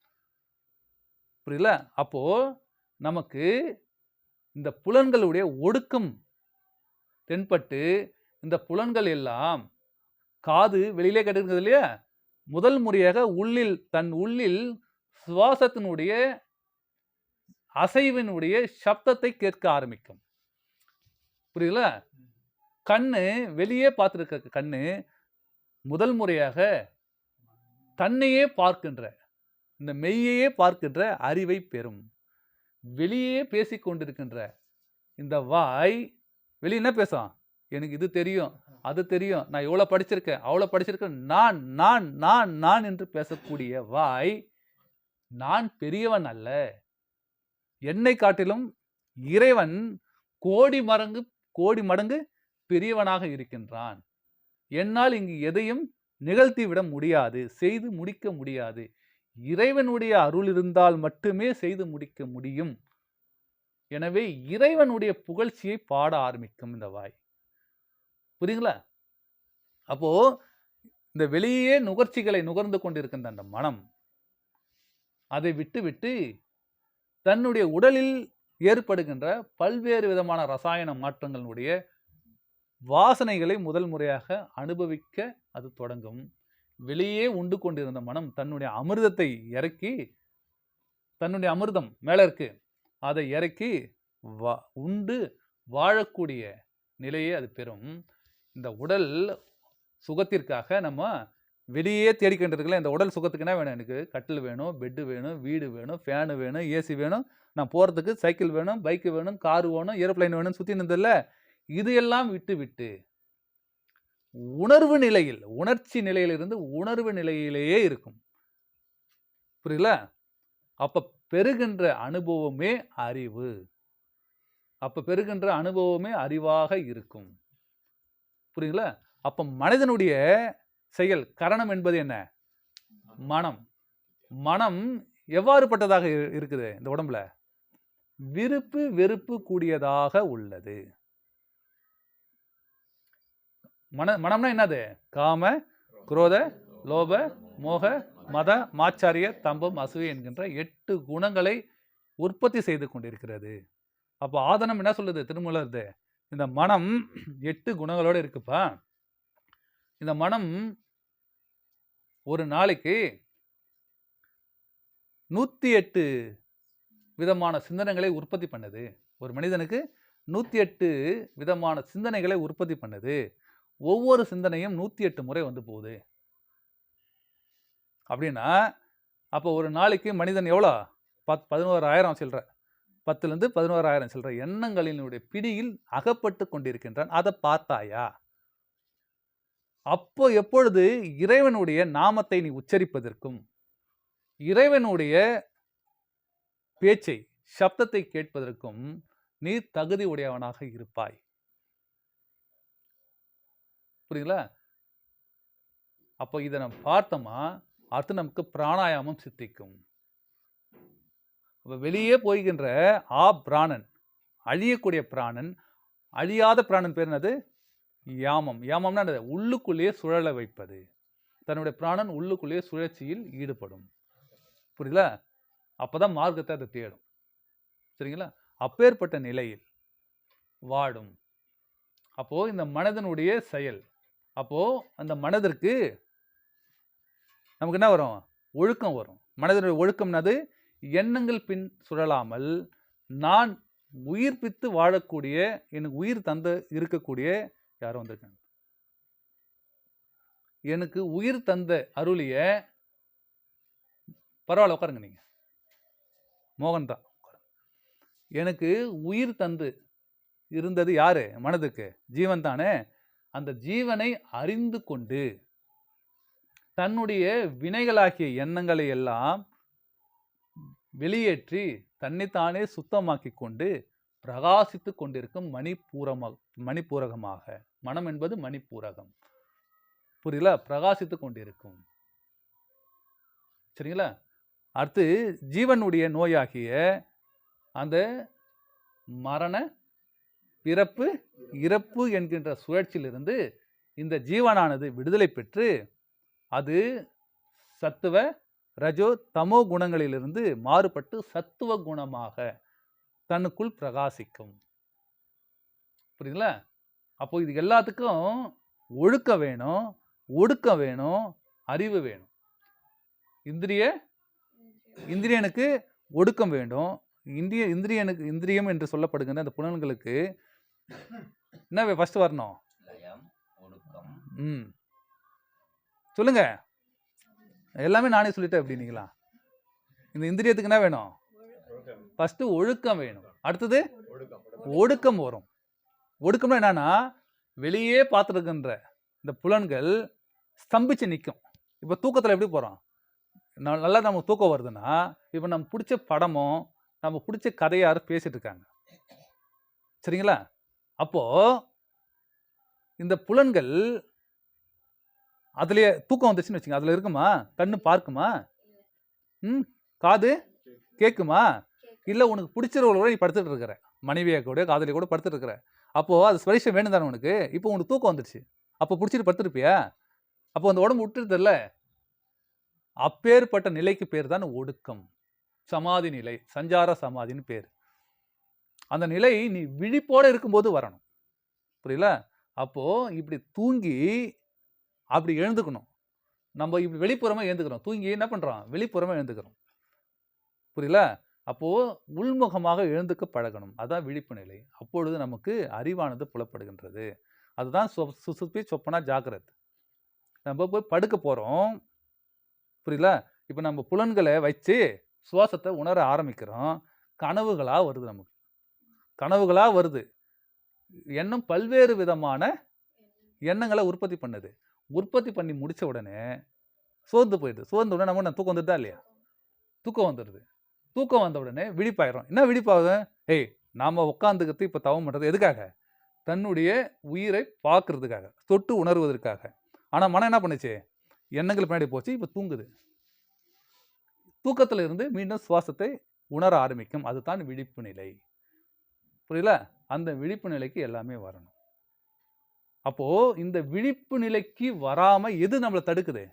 புரியல? அப்போ நமக்கு இந்த புலன்களுடைய ஒடுக்கம் தென்பட்டு இந்த புலன்கள் எல்லாம், காது வெளியிலே கேட்டுருக்குது இல்லையா, முதல் முறையாக தன் உள்ளில் சுவாசத்தினுடைய அசைவினுடைய சப்தத்தை கேட்க ஆரம்பிக்கும். புரியல? கண்ணு வெளியே பார்த்துருக்க கண்ணு முதல் முறையாக தன்னையே பார்க்கின்ற, இந்த மெய்யையே பார்க்கின்ற அறிவை பெறும். வெளியே பேசிக்கொண்டிருக்கின்ற இந்த வாய் வெளியே என்ன பேசும்? எனக்கு இது தெரியும், அது தெரியும், நான் இவ்வளோ படிச்சிருக்கேன், அவ்வளோ படிச்சிருக்கேன், நான் நான் நான் நான் என்று பேசக்கூடிய வாய் நான் பெரியவன் அல்ல, என்னை காட்டிலும் இறைவன் கோடி மடங்கு பெரியவனாக இருக்கின்றான். என்னால் இங்கு எதையும் நிகழ்த்திவிட முடியாது, செய்து முடிக்க முடியாது. இறைவனுடைய அருள் இருந்தால் மட்டுமே செய்து முடிக்க முடியும். எனவே இறைவனுடைய புகழ்ச்சியை பாட ஆரம்பிக்கும் இந்த வாய். புரியுங்களா? அப்போ இந்த வெளியே நுகர்ச்சிகளை நுகர்ந்து கொண்டிருக்கின்ற அந்த மனம் அதை விட்டு தன்னுடைய உடலில் ஏற்படுகின்ற பல்வேறு விதமான ரசாயன மாற்றங்களுடைய வாசனைகளை முதல் முறையாக அனுபவிக்க அது தொடங்கும். வெளியே உண்டு கொண்டிருந்த மனம் தன்னுடைய அமிர்தத்தை இறக்கி, தன்னுடைய அமிர்தம் மேல இருக்கு, அதை இறக்கி உண்டு வாழக்கூடிய நிலையை அது பெறும். இந்த உடல் சுகத்திற்காக நம்ம வெளியே தேடிக்கின்றதுல இந்த உடல் சுகத்துக்கு என்ன வேணும்? எனக்கு கட்டில் வேணும், பெட்டு வேணும், வீடு வேணும், ஃபேனு வேணும், ஏசி வேணும், நான் போகிறதுக்கு சைக்கிள் வேணும், பைக்கு வேணும், காரு வேணும், ஏரோப்ளைன் வேணும், சுற்றி நின்றதில்ல. இது எல்லாம் விட்டு உணர்வு நிலையில், உணர்ச்சி நிலையிலிருந்து உணர்வு நிலையிலேயே இருக்கும். புரியல? அப்ப பெறுகின்ற அனுபவமே அறிவு. அப்ப பெறுகின்ற அனுபவமே அறிவாக இருக்கும். புரியுங்களா? அப்ப மனிதனுடைய செயல் கரணம் என்பது என்ன? மனம். மனம் எவ்வாறுபட்டதாக இருக்குது இந்த உடம்புல? விருப்பு வெறுப்பு கூடியதாக உள்ளது. மனம்னா என்னது? காம, குரோத, லோப, மோக, மத, மாச்சாரிய, தம்பம், அசூயை என்கின்ற 8 குணங்களை உற்பத்தி செய்து கொண்டிருக்கிறது. அப்போ ஆதனம் என்ன சொல்லுது திருமூலர்? இந்த மனம் 8 குணங்களோடு இருக்குப்பா. இந்த மனம் ஒரு நாளைக்கு 108 விதமான சிந்தனைகளை உற்பத்தி பண்ணுது. ஒரு மனிதனுக்கு 108 விதமான சிந்தனைகளை உற்பத்தி பண்ணுது. ஒவ்வொரு சிந்தனையும் 108 முறை வந்து போகுது. அப்படின்னா அப்போ ஒரு நாளைக்கு மனிதன் எவ்வளோ? 11,000 சில்லற, 10லேருந்து 11,000 சில்லற எண்ணங்களினுடைய பிடியில் அகப்பட்டு கொண்டிருக்கின்றான். அதை பார்த்தாயா? அப்போ எப்பொழுது இறைவனுடைய நாமத்தை நீ உச்சரிப்பதற்கும், இறைவனுடைய பேச்சை, சப்தத்தை கேட்பதற்கும் நீ தகுதி உடையவனாக இருப்பாய். புரியுங்களா? அப்போ இதை நம்ம பார்த்தோமா, அடுத்து நமக்கு பிராணாயாமம் சித்திக்கும். வெளியே போய்கின்ற பிராணன், அழியக்கூடிய பிராணன், அழியாத பிராணன் பேர் என்னது? யாமம். யாமம்னா உள்ளுக்குள்ளேயே சுழல வைப்பது. தன்னுடைய பிராணன் உள்ளுக்குள்ளேயே சுழற்சியில் ஈடுபடும். புரியுங்களா? அப்பதான் மார்க்கத்தை அதை தேடும். சரிங்களா? அப்பேற்பட்ட நிலையில் வாடும். அப்போ இந்த மனதனுடைய செயல், அப்போ அந்த மனதிற்கு நமக்கு என்ன வரும்? ஒழுக்கம் வரும். மனதனுடைய ஒழுக்கம்னது எண்ணங்கள் பின் சுழலாமல் நான் உயிர்ப்பித்து வாழக்கூடிய, எனக்கு உயிர் தந்த இருக்கக்கூடிய யாரும் வந்திருக்காங்க, எனக்கு உயிர் தந்த அருளிய, பரவாயில்ல உட்காருங்க, நீங்க மோகன் தான், எனக்கு உயிர் தந்து இருந்தது யாரு? மனதுக்கு ஜீவன் தானே. அந்த ஜீவனை அறிந்து கொண்டு தன்னுடைய வினைகளாகிய எண்ணங்களை எல்லாம் வெளியேற்றி தன்னைத்தானே சுத்தமாக்கி கொண்டு பிரகாசித்து கொண்டிருக்கும் மணிப்பூரகமாக. மனம் என்பது மணிப்பூரகம். புரியல? பிரகாசித்து கொண்டிருக்கும். சரிங்களா? அடுத்து ஜீவனுடைய நோயாகிய அந்த மரண, பிறப்பு, இறப்பு என்கின்ற சுழற்சியிலிருந்து இந்த ஜீவனானது விடுதலை பெற்று அது சத்துவ, ரஜோ, தமோ குணங்களிலிருந்து மாறுபட்டு சத்துவ குணமாக தன்னுக்குள் பிரகாசிக்கும். புரியுதுங்களா? அப்போ இது எல்லாத்துக்கும் ஒழுக்கம் வேணும், ஒடுக்கம் வேணும், அறிவு வேணும். இந்திரியனுக்கு ஒடுக்கம் வேண்டும். இந்திரியம் என்று சொல்லப்படுகின்ற அந்த புலன்களுக்கு என்ன ஃபர்ஸ்ட் வரணும்? சொல்லுங்க. எல்லாமே நானே சொல்லிட்டேன் அப்படின்னீங்களா? இந்த இந்திரியத்துக்கு என்ன வேணும்? ஃபர்ஸ்ட் ஒழுக்கம் வேணும். அடுத்தது ஒடுக்கம் வரும். ஒடுக்கம்னா என்னன்னா, வெளியே பார்த்துருக்கின்ற இந்த புலன்கள் ஸ்தம்பிச்சு நிற்கும். இப்போ தூக்கத்தில் எப்படி போகிறோம், நல்லா நமக்கு தூக்கம் வருதுன்னா, இப்போ நம்ம பிடிச்ச படமோ நம்ம பிடிச்ச கதையை யாரும் பேசிட்டு இருக்காங்க, சரிங்களா? அப்போ இந்த புலன்கள் அதுலயே தூக்கம் வந்துச்சுன்னு வச்சுங்க, அதுல இருக்குமா? கண்ணு பார்க்குமா? காது கேட்குமா? இல்லை உனக்கு பிடிச்சிருவங்களோட நீ படுத்துட்டு இருக்கிற, மனைவியை கூட காதலியை கூட படுத்துட்டு இருக்கிற, அப்போ அது ஸ்பரிசம் வேணும் தானே உனக்கு. இப்போ உனக்கு தூக்கம் வந்துடுச்சு, அப்போ பிடிச்சிட்டு படுத்துருப்பியா? அப்போ அந்த உடம்பு விட்டுருதில்ல. அப்பேற்பட்ட நிலைக்கு பேர் தான் ஒடுக்கம், சமாதி நிலை, சஞ்சார சமாதின்னு பேர். அந்த நிலை நீ விழிப்போட இருக்கும்போது வரணும், புரியல? அப்போ இப்படி தூங்கி அப்படி எழுந்துக்கணும். நம்ம இப்படி வெளிப்புறமா எழுந்துக்கிறோம், தூங்கி என்ன பண்றோம், வெளிப்புறமா எழுந்துக்கிறோம், புரியல? அப்போ உள்முகமாக எழுந்துக்க பழகணும், அதான் விழிப்பு நிலை. அப்பொழுது நமக்கு அறிவானது புலப்படுகின்றது. அதுதான் சுசுப்தி சொப்பனா ஜாகிரத். நம்ம போய் படுக்க போறோம், புரியல? இப்போ நம்ம புலன்களை வச்சு சுவாசத்தை உணர ஆரம்பிக்கிறோம், கனவுகளா வருது, நமக்கு கனவுகளா வருது. எண்ணம் பல்வேறு விதமான எண்ணங்களை உற்பத்தி பண்ணுது. உற்பத்தி பண்ணி முடிச்ச உடனே சோர்ந்து போயிடுது. சோர்ந்த உடனே நம்ம தூக்கம் வந்துடுதா இல்லையா? தூக்கம் வந்துடுது. தூக்கம் வந்த உடனே விழிப்பாயிரும். என்ன விழிப்பாகுது? ஏய், நாம உட்காந்துக்கிறது இப்போ தவம் பண்ணுறது எதுக்காக? தன்னுடைய உயிரை பார்க்கறதுக்காக, தொட்டு உணர்வதற்காக. ஆனால் மனம் என்ன பண்ணுச்சு? எண்ணங்கள் பின்னாடி போச்சு, இப்போ தூங்குது. தூக்கத்தில் இருந்து மீண்டும் சுவாசத்தை உணர ஆரம்பிக்கும். அதுதான் விழிப்பு நிலை, புரியல? அந்த விழிப்பு நிலைக்கு எல்லாமே வரணும். அப்போ இந்த விழிப்பு நிலைக்கு வராம எது நம்மளை தடுக்குது?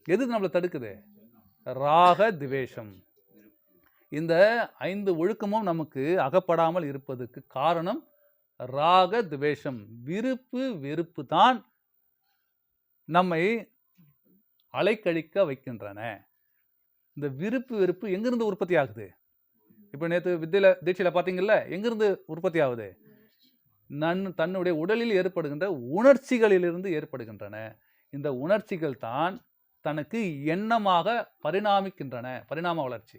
எது நம்மளை தடுக்குது? ராக துவேஷம். இந்த 5 ஒழுக்கமும் நமக்கு அகப்படாமல் இருப்பதற்கு காரணம் ராக துவேஷம், விருப்பு வெறுப்பு தான் நம்மை அலைக்கழிக்க வைக்கின்றன. இந்த விருப்பு வெறுப்பு எங்கிருந்து உற்பத்தி ஆகுது? இப்போ நேற்று வித்தியில தீட்சையில பார்த்தீங்கல்ல, எங்கிருந்து உற்பத்தி ஆகுது? தன்னுடைய உடலில் ஏற்படுகின்ற உணர்ச்சிகளிலிருந்து ஏற்படுகின்றன. இந்த உணர்ச்சிகள் தான் தனக்கு எண்ணமாக பரிணாமிக்கின்றன. பரிணாம வளர்ச்சி.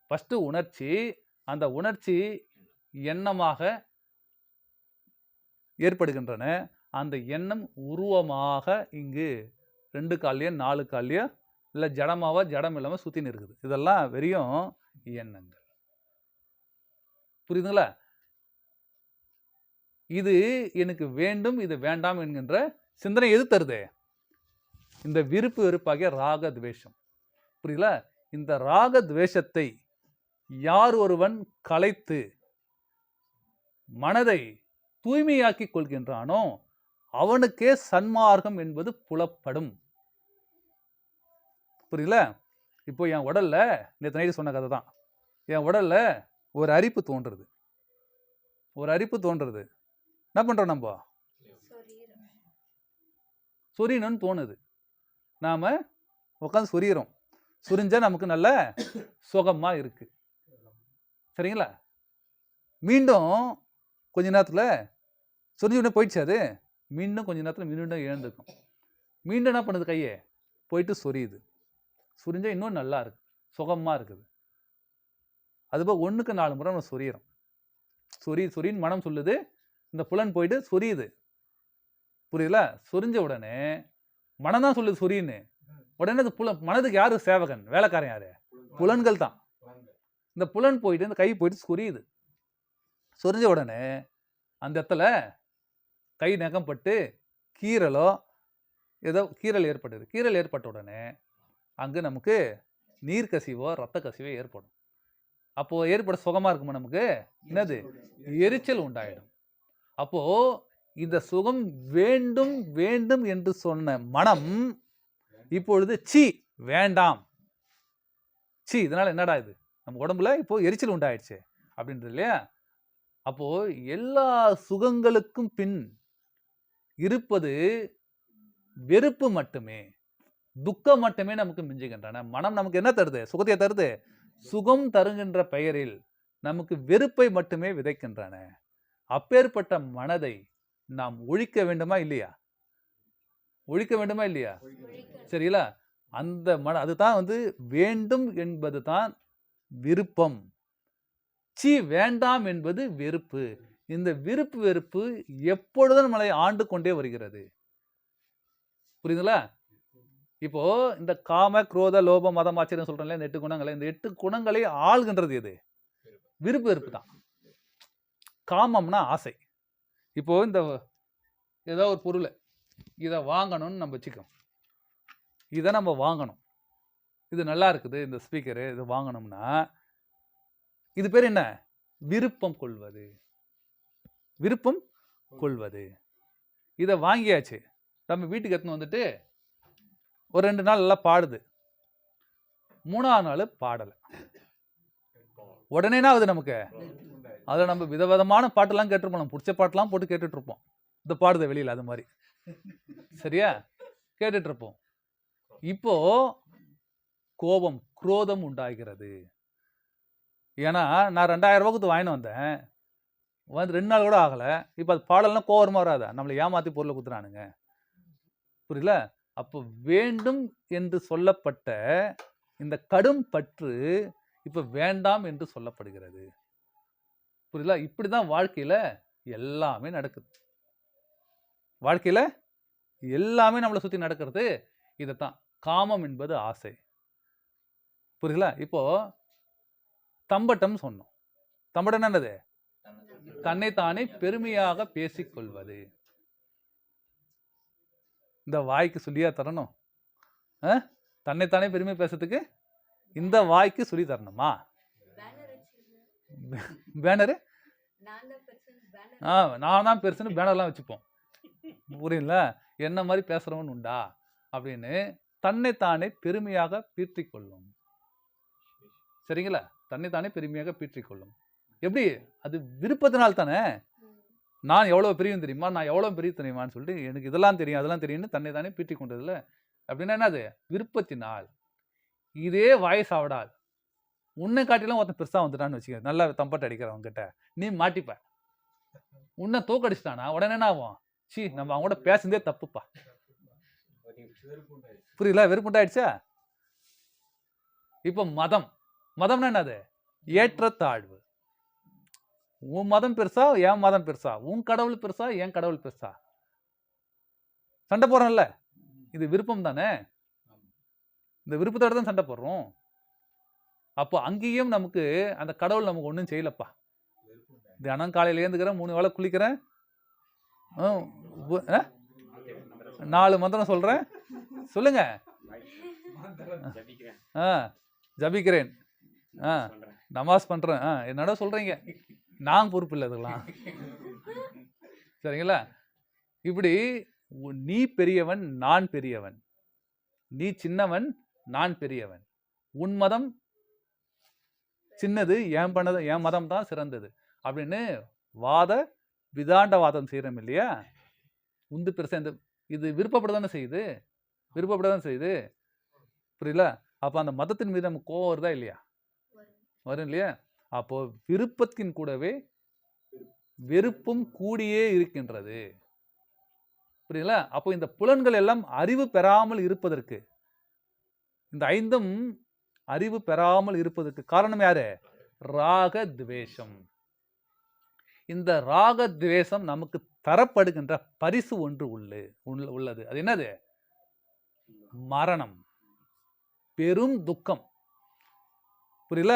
ஃபஸ்ட்டு உணர்ச்சி, அந்த உணர்ச்சி எண்ணமாக ஏற்படுகின்றன. அந்த எண்ணம் உருவமாக இங்கு 2 கால்லையோ 4 கால்லையோ இல்லை ஜடமாவோ ஜடம் இல்லாமல் சுற்றின்னு இருக்குது. இதெல்லாம் வெறும் எண்ணங்கள், புரியுதுங்களா? இது எனக்கு வேண்டும், இது வேண்டாம் என்கின்ற சிந்தனை எது தருது? இந்த விருப்பு வெறுப்பாகிய ராக துவேஷம், புரியல? இந்த ராக துவேஷத்தை யார் ஒருவன் கலைத்து மனதை தூய்மையாக்கி கொள்கின்றானோ அவனுக்கே சன்மார்க்கம் என்பது புலப்படும், புரியல? இப்போ என் உடல்ல நேற்று நைட்டு சொன்ன கதை தான். என் உடல்ல ஒரு அரிப்பு தோன்றுறது, ஒரு அரிப்பு தோன்றுறது. என்ன பண்றோம்? நம்ம சொரியணும்னு தோணுது, நாம உட்காந்து சொரியிறோம். சொரிஞ்சா நமக்கு நல்ல சுகமா இருக்கு, சரிங்களா? மீண்டும் கொஞ்ச நேரத்தில் சொரிஞ்ச உடனே போயிடுச்சு, அது மீண்டும் கொஞ்ச நேரத்தில் மீண்டும் எழுந்துக்கும். மீண்டும் என்ன பண்ணுது? கையை போயிட்டு சொரியுது. சொரிஞ்சா இன்னும் நல்லா இருக்கு, சுகமா இருக்குது. அதுபோல் 1க்கு 4 முறை நம்ம சொரியிறோம். சொரின்னு மனம் சொல்லுது, இந்த புலன் போயிட்டு சொரியுது, புரியல? சொரிஞ்ச உடனே மனம் தான் சொல்லுது சொரின்னு. உடனே மனதுக்கு யாரு சேவகன், வேலைக்காரன் யாரு? புலன்கள் தான். இந்த புலன் போயிட்டு இந்த கை போயிட்டு சொரியுது. சொரிஞ்ச உடனே அந்த இடத்துல கை நகம்பட்டு கீறலோ ஏதோ கீறல் ஏற்பட்டது. கீறல் ஏற்பட்ட உடனே அங்கு நமக்கு நீர் கசிவோ ரத்த கசிவோ ஏற்படும். அப்போ ஏற்பட சுகமா இருக்குமா நமக்கு? என்னது? எரிச்சல் உண்டாயிடும். அப்போ இந்த சுகம் வேண்டும் வேண்டும் என்று சொன்ன மனம் இப்பொழுது சி வேண்டாம், சி இதனால என்னடா இது, நம்ம உடம்புல இப்போ எரிச்சல் உண்டாயிடுச்சு அப்படின்றது இல்லையா? அப்போ எல்லா சுகங்களுக்கும் பின் இருப்பது வெறுப்பு மட்டுமே, துக்கம் மட்டுமே நமக்கு மிஞ்சுகின்றன. மனம் நமக்கு என்ன தருது? சுகத்தை தருது. சுகம் தருகின்ற பெயரில் நமக்கு வெறுப்பை மட்டுமே விதைக்கின்றன. அப்பேற்பட்ட மனதை நாம் ஒழிக்க வேண்டுமா இல்லையா? ஒழிக்க வேண்டுமா இல்லையா? சரிங்களா? அந்த அதுதான் வேண்டும் என்பது தான் விருப்பம். சி வேண்டாம் என்பது வெறுப்பு. இந்த விருப்பு வெறுப்பு எப்பொழுதும் நம்மளை ஆண்டு கொண்டே வருகிறது. புரியுதுங்களா? இப்போ இந்த காம, குரோத, லோபம், மதம், ஆச்சரியம் சொல்றேன்ல, இந்த 8 குணங்களை, இந்த 8 குணங்களை ஆள்கின்றது எது? விருப்பு வெறுப்பு தான். காமம்னா ஆசை. இப்போ இந்த ஏதோ ஒரு பொருளை இதை வாங்கணும்னு நம்ம வச்சுக்கோம். இதை நம்ம வாங்கணும். இது நல்லா இருக்குது, இந்த ஸ்பீக்கரு, இது வாங்கணும்னா இது பேர் என்ன? விருப்பம் கொள்வது. விருப்பம் கொள்வது. இதை வாங்கியாச்சு. நம்ம வீட்டுக்கு எடுத்துன்னு வந்துட்டு ஒரு 2 நாள் எல்லாம் பாடுது. 3ஆவது நாள் பாடலை. உடனே என்ன ஆகுது நமக்கு? அதில் நம்ம விதவிதமான பாட்டெல்லாம் கேட்டுருப்போம். நம்ம பிடிச்ச பாட்டெல்லாம் போட்டு கேட்டுட்டு இருப்போம். இந்த பாடுத வெளியில் அது மாதிரி. சரியா? கேட்டுட்டு இருப்போம். இப்போ கோபம், குரோதம் உண்டாகிறது. ஏன்னா நான் 2000 ரூபாய்க்கு வாங்கிட்டு வந்தேன், வந்து 2 நாள் கூட ஆகலை. இப்போ அது பாடலாம் கோவரமா வராதா? நம்மளை ஏமாற்றி பொருளை குத்துறானுங்க. புரியல? அப்போ வேண்டும் என்று சொல்லப்பட்ட இந்த கடும் பற்று இப்போ வேண்டாம் என்று சொல்லப்படுகிறது. புரியல? இப்படிதான் வாழ்க்கையில எல்லாமே நடக்குது. வாழ்க்கையில எல்லாமே நம்மளை சுற்றி நடக்கிறது இதைத்தான். காமம் என்பது ஆசை. புரியல? இப்போ தம்பட்டம் சொன்னோம். தம்பட்டம் என்னது? தன்னைத்தானே பெருமையாக பேசிக்கொள்வது. இந்த வாய்க்கு சொல்லியா தரணும்? தன்னைத்தானே பெருமை பேசுறதுக்கு இந்த வாய்க்கு சொல்லி தரணுமா? பேனரு நான் தான் பெருசுன்னு பேனர்லாம் வச்சுப்போம். புரியல? என்ன மாதிரி பேசுறவன் உண்டா அப்படின்னு தன்னைத்தானே பெருமையாக பீற்றிக்கொள்ளும். சரிங்களா? தன்னைத்தானே பெருமையாக பீற்றிக்கொள்ளும். எப்படி? அது விருப்பத்தினால் தானே. நான் எவ்வளோ பெரியவன் தெரியுமா, நான் எவ்வளோ பெரிய தெரியுமான்னு சொல்லிட்டு எனக்கு இதெல்லாம் தெரியும் அதெல்லாம் தெரியும்னு தன்னைத்தானே பீற்றி கொண்டதில்ல. அப்படின்னா என்னது? விருப்பத்தினால். இதே வயசாவிடாது. உன்னை காட்டிலும் ஒருத்தன் பெருசாக வந்துட்டான்னு வச்சுக்க, நல்லா தம்பட்டு அடிக்கிறவங்க கிட்ட நீ மாட்டிப்ப. உன்னை தோக்கடிச்சிட்டானா உடனே என்ன ஆகும்? நம்ம அவங்க கூட பேசுனதே தப்புப்பா. புரியல? வெறுப்புண்டாயிடுச்சா? இப்போ மதம். மதம்னா என்னது? ஏற்றத்தாழ்வு. உன் மதம் பெருசா, என் மதம் பெருசா, உன் கடவுள் பெருசா, என் கடவுள் பெருசா, சண்டை போடுறோம்ல. இது விருப்பம் தானே. இந்த விருப்பத்தோட தான் சண்டை போடுறோம். அப்போ அங்கேயும் நமக்கு அந்த கடவுள் நமக்கு ஒன்றும் செய்யலப்பா. தினம் காலையில் ஏந்துக்கிறேன், 3 வேளை குளிக்கிறேன், 4 மந்திரம் சொல்றேன். சொல்லுங்க. ஜபிக்கிறேன், நமாஸ் பண்றேன், என்னடா சொல்றீங்க? நான் பொறுப்பு இல்லை அதெல்லாம். சரிங்களா? இப்படி நீ பெரியவன், நான் பெரியவன், நீ சின்னவன், நான் பெரியவன், உன் மதம் சின்னது, என் மதம் தான் சிறந்தது அப்படின்னு விதாண்டவாதம் செய்யறோம் இல்லையா? உந்து பெருசா இது விருப்பப்படதானே செய்யுது. விருப்பப்படதான் செய்யுது. புரியல? அப்போ அந்த மதத்தின் மீது நமக்கு கோவம் வருதா இல்லையா? வரும் இல்லையா? அப்போ விருப்பத்தின் கூடவே வெறுப்பும் கூடியே இருக்கின்றது. புரியல? அப்போ இந்த புலன்கள் எல்லாம் அறிவு பெறாமல் இருப்பதற்கு, இந்த 5ம் அறிவு பெறாமல் இருப்பதற்கு காரணம் யாரு? ராக துவேஷம். இந்த ராக துவேஷம் நமக்கு தரப்படுகின்ற பரிசு ஒன்று உள்ளது. அது என்னது? மரணம், பெரும் துக்கம். புரியல?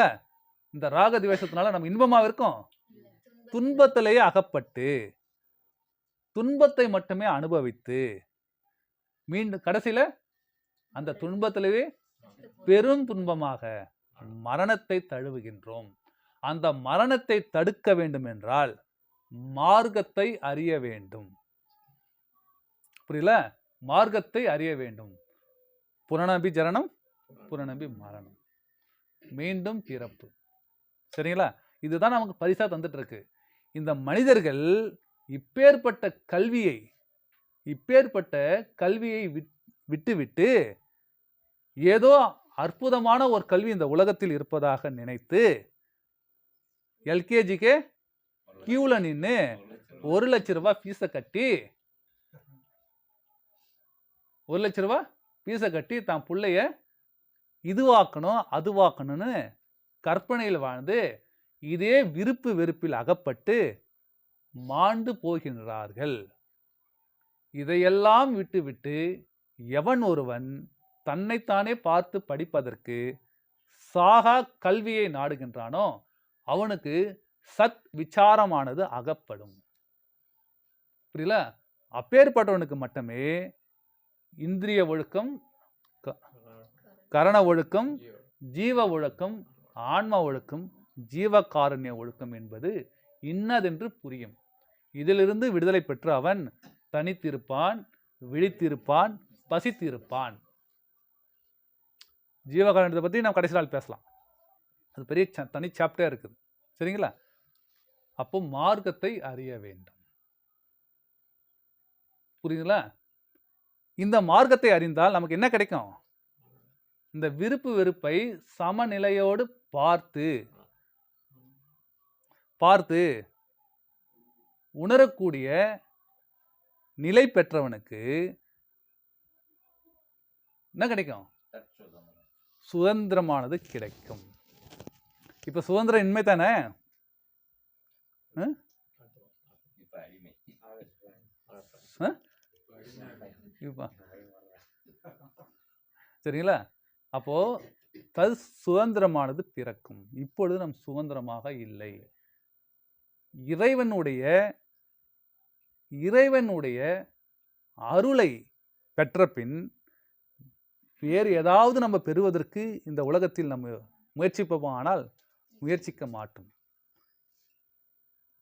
இந்த ராக துவேஷத்தினால நம்ம இன்பமா இருக்கும், துன்பத்திலேயே அகப்பட்டு துன்பத்தை மட்டுமே அனுபவித்து மீண்டும் கடைசியில அந்த துன்பத்திலேயே பெரும் துன்பமாக மரணத்தை தழுவுகின்றோம். அந்த மரணத்தை தடுக்க வேண்டும் என்றால் மார்க்கத்தை அறிய வேண்டும். புரியல? மார்க்கத்தை அறிய வேண்டும். புனரபி ஜனனம், புனரபி மரணம், மீண்டும் பிறப்பு. சரிங்களா? இதுதான் நமக்கு பரிசா தந்துட்டு இருக்கு. இந்த மனிதர்கள் இப்பேற்பட்ட கல்வியை விட்டுவிட்டு ஏதோ அற்புதமான ஒரு கல்வி இந்த உலகத்தில் இருப்பதாக நினைத்து எல்கேஜிக்கு கியூல நின்று 1 லட்ச ரூபாய் ஃபீஸை கட்டி 1 லட்ச ரூபாய் ஃபீஸை கட்டி தான் பிள்ளைய இதுவாக்கணும் அதுவாக்கணும்னு கற்பனையில் வாழ்ந்து இதே விருப்பு வெறுப்பில் அகப்பட்டு மாண்டு போகின்றார்கள். இதையெல்லாம் விட்டுவிட்டு எவன் ஒருவன் தன்னைத்தானே பார்த்து படிப்பதற்கு சாகா கல்வியை நாடுகின்றானோ அவனுக்கு சத் விசாரமானது அகப்படும். புரியல? அப்பேற்பட்டவனுக்கு மட்டுமே இந்திரிய ஒழுக்கம், கரண ஒழுக்கம், ஜீவ ஒழுக்கம், ஆன்ம ஒழுக்கம், ஜீவகாருண்ய ஒழுக்கம் என்பது இன்னதென்று புரியும். இதிலிருந்து விடுதலை பெற்று அவன் தனித்திருப்பான், விழித்திருப்பான், பசித்திருப்பான். ஜீவகாருண்யத்தை பற்றி நாம் கடைசி நாள் பேசலாம். அது பெரிய தனி சாப்டர் இருக்குது. சரிங்களா? அப்போ மார்க்கத்தை அறிய வேண்டும். புரியுதுங்களா? இந்த மார்க்கத்தை அறிந்தால் நமக்கு என்ன கிடைக்கும்? இந்த விருப்பு வெறுப்பை சமநிலையோடு பார்த்து உணரக்கூடிய நிலை பெற்றவனுக்கு என்ன கிடைக்கும்? சுதந்திரமானது கிடைக்கும். இப்ப சுதந்திரம் இன்மை தானே? சரிங்களா? அப்போ சுதந்திரமானது பிறக்கும். இப்பொழுது நம் சுதந்திரமாக இல்லை. இறைவனுடைய அருளை பெற்ற பின் வேறு ஏதாவது நம்ம பெறுவதற்கு இந்த உலகத்தில் நம்ம முயற்சிப்போம், ஆனால் முயற்சிக்க மாட்டோம்.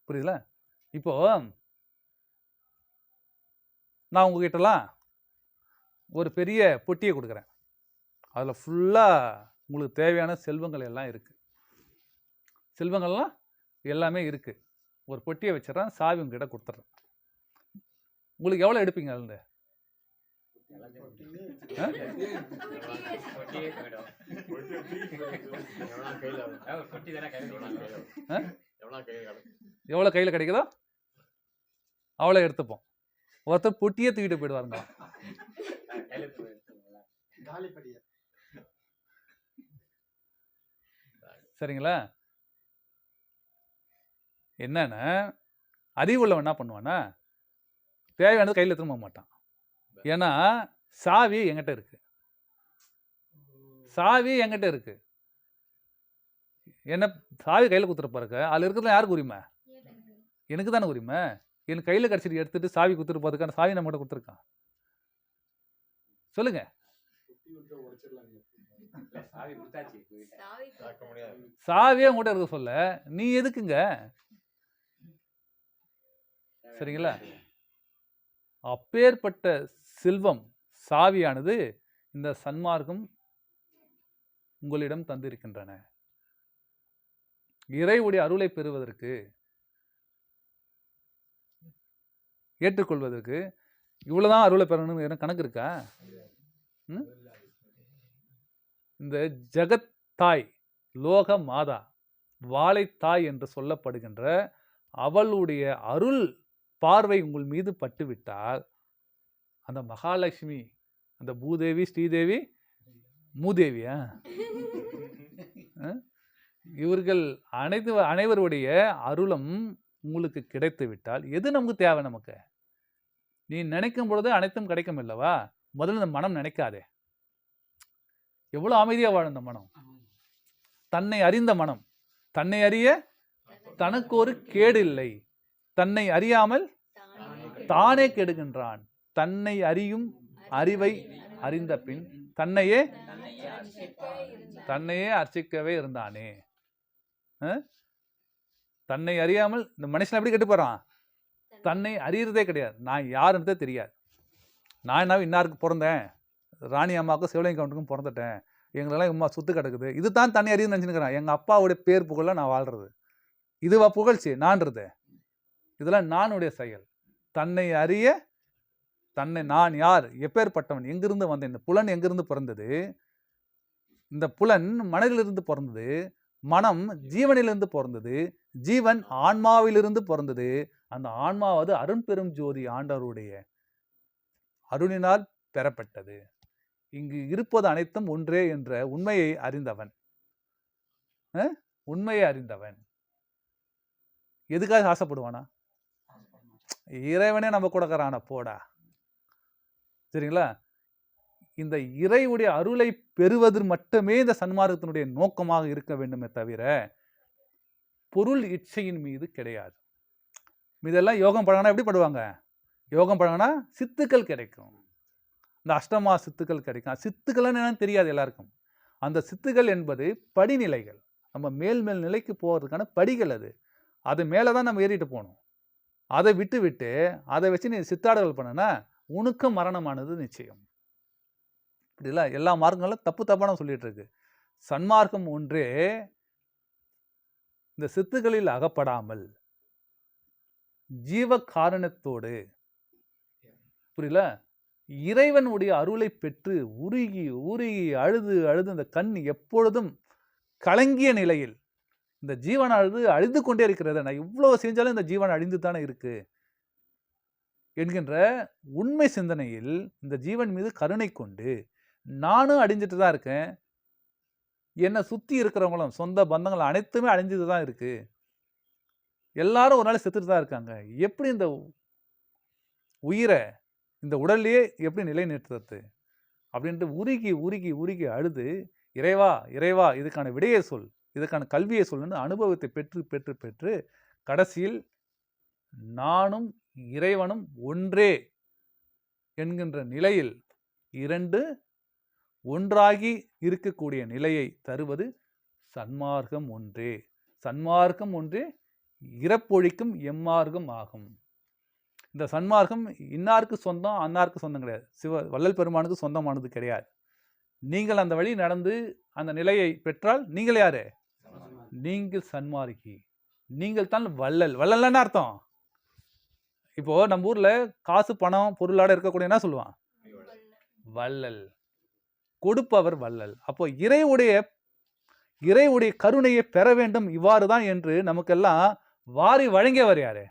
புரியுதுல? இப்போ நான் உங்ககிட்டலாம் ஒரு பெரிய பொட்டியை கொடுக்குறேன். அதில் ஃபுல்லாக உங்களுக்கு தேவையான செல்வங்கள் எல்லாம் இருக்குது. செல்வங்கள்லாம் எல்லாமே இருக்குது. ஒரு பொட்டியை வச்சிடறேன், சாவி உங்ககிட்ட கொடுத்துட்றேன். உங்களுக்கு எவ்வளோ எடுப்பீங்க அதுலேருந்து? எவ்வளோ கையில் கிடைக்குதோ அவ்வளோ எடுத்துப்போம். ஒருத்தர் பொட்டியே தூக்கிட்டு போயிடுவாருங்க. சரிங்களா? என்னன்னா அறிவுள்ளவன் என்ன பண்ணுவான்னா தேவையானது கையில் எடுத்துன்னு போக மாட்டான். ஏன்னா சாவி என்கிட்ட இருக்கு. என்ன சாவி கையில் குத்துற பாருங்க, அதில் இருக்கிறது யாருக்கு உரிமை? எனக்கு தானே உரிமை. என் கையில் கடிச்சிட்டு எடுத்துட்டு சாவி குத்துட்டு போறதுக்கான சாவி நம்ம கிட்ட கொடுத்துருக்கான். சொல்லுங்க. சாவியே உங்கள்கிட்ட இருக்க சொல்ல நீ எதுக்குங்க? சரிங்களா? அப்பேற்பட்ட செல்வம் சாவியானது இந்த சன்மார்க்கம் உங்களிடம் தந்திருக்கின்றன. இறைவுடைய அருளை பெறுவதற்கு, ஏற்றுக்கொள்வதற்கு இவ்வளவுதான் அருளை பெறணும் என்ன கணக்கு இருக்கா? இந்த ஜெகத் தாய், லோக மாதா, வாழைத்தாய் என்று சொல்லப்படுகின்ற அவளுடைய அருள் பார்வை உங்கள் மீது பட்டுவிட்டால் அந்த மகாலட்சுமி, அந்த பூதேவி, ஸ்ரீதேவி, மூதேவியா, இவர்கள் அனைவருடைய அருளும் உங்களுக்கு கிடைத்து விட்டால் எது நமக்கு தேவை? நமக்கு நீ நினைக்கும் பொழுது அனைத்தும் கிடைக்கும் இல்லவா? முதல்ல இந்த மனம் நினைக்காதே. எவ்வளவு அமைதியா வாழும் இந்த மனம். தன்னை அறிந்த மனம். தன்னை அறிய தனக்கு ஒரு கேடு இல்லை. தன்னை அறியாமல் தானே கெடுகின்றான். தன்னை அறியும் அறிவை அறிந்த பின் தன்னையே அர்ச்சிக்கவே இருந்தானே. தன்னை அறியாமல் இந்த மனுஷன் எப்படி கெட்டு போறான்? தன்னை அறியறதே கிடையாது. நான் யாருன்றதே தெரியாது. நான் என்ன இன்னாருக்கு பிறந்தேன், ராணி அம்மாவுக்கும் சிவலிங்க கவுண்டருக்கும் பிறந்துட்டேன், எங்களெல்லாம் இம்மா சுத்து கிடக்குது, இதுதான் தன்னை அறியுன்னு நினச்சிருக்கிறேன். எங்கள் அப்பாவுடைய பேர் புகழ நான் வாழ்றது, இதுவா புகழ்ச்சி? நான்றது இதெல்லாம் நானுடைய செயல். தன்னை அறிய, தன்னை நான் யார், எப்பேற்பட்டவன், எங்கிருந்து வந்தேன், இந்த புலன் எங்கிருந்து பிறந்தது, இந்த புலன் மனதிலிருந்து பிறந்தது, மனம் ஜீவனிலிருந்து பிறந்தது, ஜீவன் ஆன்மாவிலிருந்து பிறந்தது, அந்த ஆன்மாவது அருண்பெரும் ஜோதி ஆண்டவருடைய அருணினால் பெறப்பட்டது. இங்கு இருப்பது அனைத்தும் ஒன்றே என்ற உண்மையை அறிந்தவன் எதுக்காக ஆசைப்படுவானா? இறைவனே நம்ம கூட இருக்கிறான போடா. சரிங்களா? இந்த இறைவுடைய அருளை பெறுவது மட்டுமே இந்த சன்மார்க்கத்தினுடைய நோக்கமாக இருக்க வேண்டுமே தவிர பொருள் இச்சையின் மீது கிடையாது. இதெல்லாம் யோகம் பழகினா எப்படி பண்ணுவாங்க? யோகம் பழகினா சித்துக்கள் கிடைக்கும். இந்த அஷ்டமா சித்துக்கள் கிடைக்கும். சித்துக்கள்னு என்னன்னு தெரியாது எல்லாருக்கும். அந்த சித்துக்கள் என்பது படிநிலைகள். நம்ம மேல் மேல் நிலைக்கு போகிறதுக்கான படிகள் அது. அது மேலே தான் நம்ம ஏறிட்டு போகணும். அதை விட்டு அதை வச்சு நீ சித்தாடல் பண்ணனா உனக்கு மரணமானது நிச்சயம். இப்படில எல்லா மார்க்கங்களும் தப்பான சொல்லிட்டு இருக்கு. சன்மார்க்கம் ஒன்றே இந்த சித்துக்களில் அகப்படாமல் ஜீவ காரணத்தோடு புரியல இறைவனுடைய அருளை பெற்று உருகி அழுது அந்த கண் எப்பொழுதும் கலங்கிய நிலையில் இந்த ஜீவன் அழிந்து கொண்டே இருக்கிறது. நான் இவ்வளவு செஞ்சாலும் இந்த ஜீவன் அழிந்து தானே இருக்கு என்கின்ற உண்மை சிந்தனையில் இந்த ஜீவன் மீது கருணை கொண்டு நானும் அழிஞ்சிட்டு தான் இருக்கேன், என்னை சுற்றி இருக்கிறவங்களும் சொந்த பந்தங்கள் அனைத்துமே அழிஞ்சிட்டு தான் இருக்கு, எல்லாரும் ஒரு நாள் செத்துட்டு தான் இருக்காங்க, எப்படி இந்த உயிரை இந்த உடல்லையே எப்படி நிலைநிறுத்துறது அப்படின்ட்டு உருகி அழுது இறைவா இதுக்கான விடையை சொல், இதுக்கான கல்வியை சொல்லுன்னு அனுபவத்தை பெற்று கடைசியில் நானும் இறைவனும் ஒன்றே என்கின்ற நிலையில் இரண்டு ஒன்றாகி இருக்கக்கூடிய நிலையை தருவது சன்மார்க்கம் ஒன்றே. சன்மார்க்கம் ஒன்றே இறப்பொழிக்கும் எம்மார்க்கம் ஆகும். இந்த சன்மார்க்கம் இன்னாருக்கு சொந்தம் அன்னாருக்கு சொந்தம் கிடையாது. வள்ளல் பெருமானுக்கு சொந்தமானது கிடையாது. நீங்கள் அந்த வழி நடந்து அந்த நிலையை பெற்றால் நீங்கள் யாரு? நீங்கள் சன்மார்க்கி. நீங்கள் தான் வள்ளல். வள்ளல்னா அர்த்தம் இப்போ நம்ம ஊர்ல காசு பணம் பொருளாட இருக்கக்கூடிய என்ன சொல்லுவான்? வள்ளல். கொடுப்பவர் வள்ளல். அப்போ இறைவுடைய கருணையை பெற வேண்டும் இவ்வாறு தான் என்று நமக்கெல்லாம் வாரி வழங்கியவர் யாரு?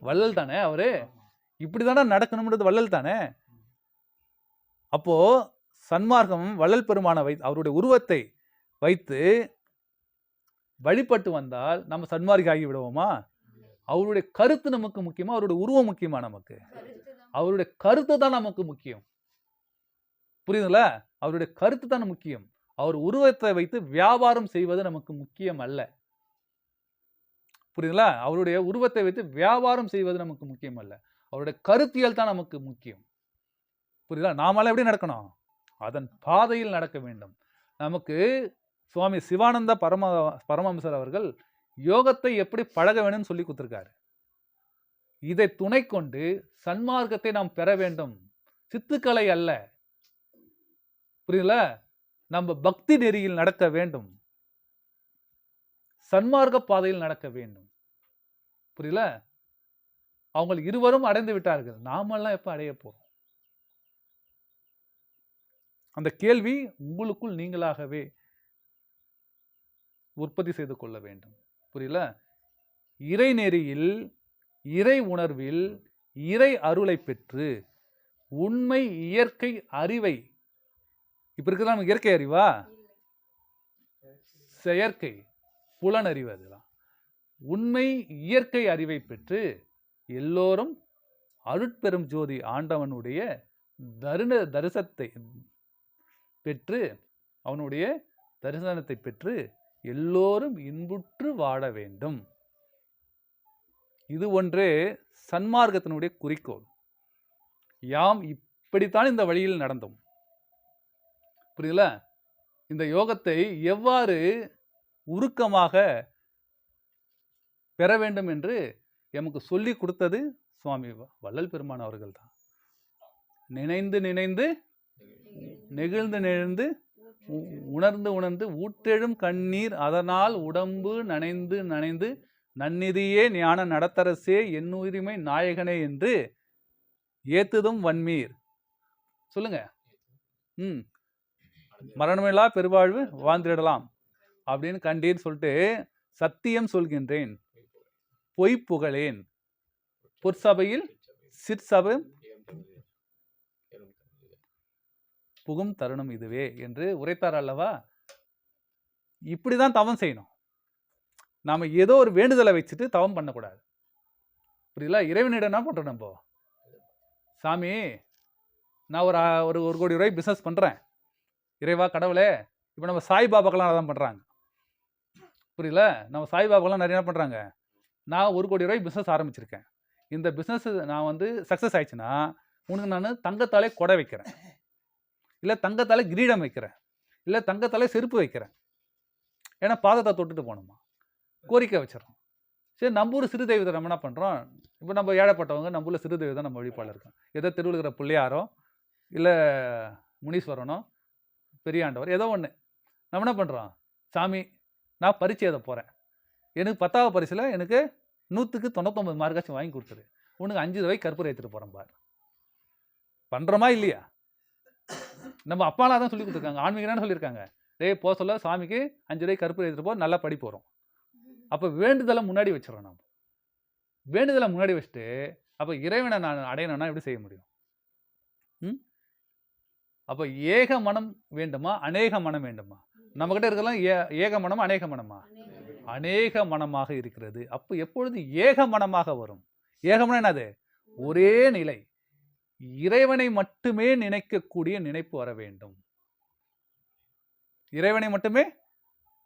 வள்ளல் தானே. அவரு இப்படிதானே நடக்கணும்ன்றது வள்ளல் தானே. அப்போ சன்மார்க்கம் வள்ளல் பெருமான அவருடைய உருவத்தை வைத்து வழிபட்டு வந்தால் நம்ம சன்மார்க்கி ஆகி விடுவோமா? அவருடைய கருத்து நமக்கு முக்கியமா, அவருடைய உருவம் முக்கியமா? நமக்கு அவருடைய கருத்து தான் நமக்கு முக்கியம். புரியுதுங்களா? அவருடைய கருத்து தான் முக்கியம். அவர் உருவத்தை வைத்து வியாபாரம் செய்வது நமக்கு முக்கியம் அல்ல. புரியுதுங்களா? அவருடைய உருவத்தை வைத்து வியாபாரம் செய்வது நமக்கு முக்கியம் அல்ல. அவருடைய கருத்தியல் தான் நமக்கு முக்கியம். புரியுதா? நாமெல்லாம் எப்படி நடக்கணும்? அதன் பாதையில் நடக்க வேண்டும். நமக்கு சுவாமி சிவானந்த பரமஹம்சர் அவர்கள் யோகத்தை எப்படி பழக வேணும்னு சொல்லி கொடுத்திருக்காரு. இதை துணை கொண்டு சன்மார்க்கத்தை நாம் பெற வேண்டும். சித்துக்களை அல்ல. புரியல? நம்ம பக்தி நெறியில் நடக்க வேண்டும், சன்மார்க்க பாதையில் நடக்க வேண்டும். புரியல? அவங்க இருவரும் அடைந்து விட்டார்கள், நாமெல்லாம் எப்ப அடைய போறோம்? அந்த கேள்வி உங்களுக்குள் நீங்களாகவே உற்பத்தி செய்து கொள்ள வேண்டும். புரியல? இறை நெறியில், இறை உணர்வில், இறை அருளை பெற்று உண்மை இயற்கை அறிவை, இப்ப இருக்குதான் இயற்கை அறிவா? செயற்கை புலனறிவு. அதெல்லாம் உண்மை இயற்கை அறிவை பெற்று எல்லோரும் அருட்பெரும் ஜோதி ஆண்டவனுடைய தரிசனத்தை பெற்று, அவனுடைய தரிசனத்தை பெற்று எல்லோரும் இன்புற்று வாழ வேண்டும். இது ஒன்றே சன்மார்க்கத்தினுடைய குறிக்கோள். யாம் இப்படித்தான் இந்த வழியில் நடந்தோம். புரியல? இந்த யோகத்தை எவ்வாறு உருக்கமாக பெற வேண்டும் என்று எமக்கு சொல்லி கொடுத்தது சுவாமி வள்ளல் பெருமான் அவர்கள் தான். நினைந்து நெகிழ்ந்து உணர்ந்து ஊற்றெழும் கண்ணீர் அதனால் உடம்பு நனைந்து நன்னிதியே ஞான நடத்தரசே என்னுரிமை நாயகனே என்று ஏத்துதும் வன்மீர். சொல்லுங்க. மரணமில்லா பெருவாழ்வு வாழ்ந்திடலாம் அப்படின்னு கண்டீர் சொல்லிட்டு, சத்தியம் சொல்கின்றேன் பொய் புகழேன் பொற்சபையில் சிற்சபை புகும் தருணம் இதுவே என்று உரைத்தார் அல்லவா? இப்படிதான் தவம் செய்யணும். நாம ஏதோ ஒரு வேண்டுதலை வச்சுட்டு தவம் பண்ணக்கூடாது. புரியல? இறைவனிடம் என்ன பண்ணுறோம் நம்ம? சாமி, நான் ஒரு 1 கோடி ரூபாய் பிஸ்னஸ் பண்ணுறேன். இறைவா, கடவுளே. இப்போ நம்ம சாய்பாபாக்கெல்லாம் அதான் பண்ணுறாங்க. புரியல? நம்ம சாய்பாபாக்கெல்லாம் நிறைய என்ன பண்ணுறாங்க? நான் 1 கோடி ரூபாய் பிஸ்னஸ் ஆரம்பிச்சிருக்கேன். இந்த பிஸ்னஸ் நான் வந்து சக்ஸஸ் ஆயிடுச்சுன்னா, உனக்கு நான் தங்கத்தாலே கொடை வைக்கிறேன், இல்லை தங்கத்தாலே கிரீடம் வைக்கிறேன், இல்லை தங்கத்தாலே செருப்பு வைக்கிறேன். ஏன்னா பாதத்தை தொட்டுட்டு போகணுமா, கோரிக்கை வச்சிடறோம். சரி, நம்ம ஊர் சிறு தெய்வத்தை நம்ம என்ன பண்ணுறோம்? இப்போ நம்ம ஏழைப்பட்டவங்க நம்ம ஊரில் சிறு தெய்வம் தான் நம்ம வழிபாடு இருக்கோம். ஏதோ தெருவில் இருக்கிற பிள்ளையாரோ இல்லை முனீஸ்வரனோ பெரியாண்டவர் ஏதோ ஒன்று நம்ம என்ன பண்ணுறோம்? சாமி, நான் பரீட்சை எழுத போகிறேன், எனக்கு 10வது பரிசில் எனக்கு 100க்கு 99 மார்க்காச்சும் வாங்கி கொடுத்துரு, உனக்கு 5 ரூபாய்க்கு கற்பூரம் ஏற்றிட்டு போகிறேன் பார். பண்ணுறோமா இல்லையா? நம்ம அப்பாலாம் தான் சொல்லி கொடுத்துருக்காங்க. ஆன்மீகம்னு சொல்லியிருக்காங்க. டேய், போக சொல்ல சாமிக்கு 5 ரூபாய்க்கு கற்பூரம் ஏற்றிட்டு போ, நல்லா படி போகிறோம். அப்போ வேண்டுதலை முன்னாடி வச்சிடறோம். நம்ம வேண்டுதலை முன்னாடி வச்சுட்டு அப்போ இறைவனை நான் அடையணும்னா எப்படி செய்ய முடியும்? அப்போ ஏக மனம் வேண்டுமா, அநேக மனம் வேண்டுமா? நம்மகிட்ட இருக்கலாம் ஏக மனம், அநேக மனமா? அநேக மனமாக இருக்கிறது. அப்போ எப்பொழுது ஏக மனமாக வரும்? ஏகமனம் என்னது? ஒரே நிலை. இறைவனை மட்டுமே நினைக்கக்கூடிய நினைப்பு வர வேண்டும். இறைவனை மட்டுமே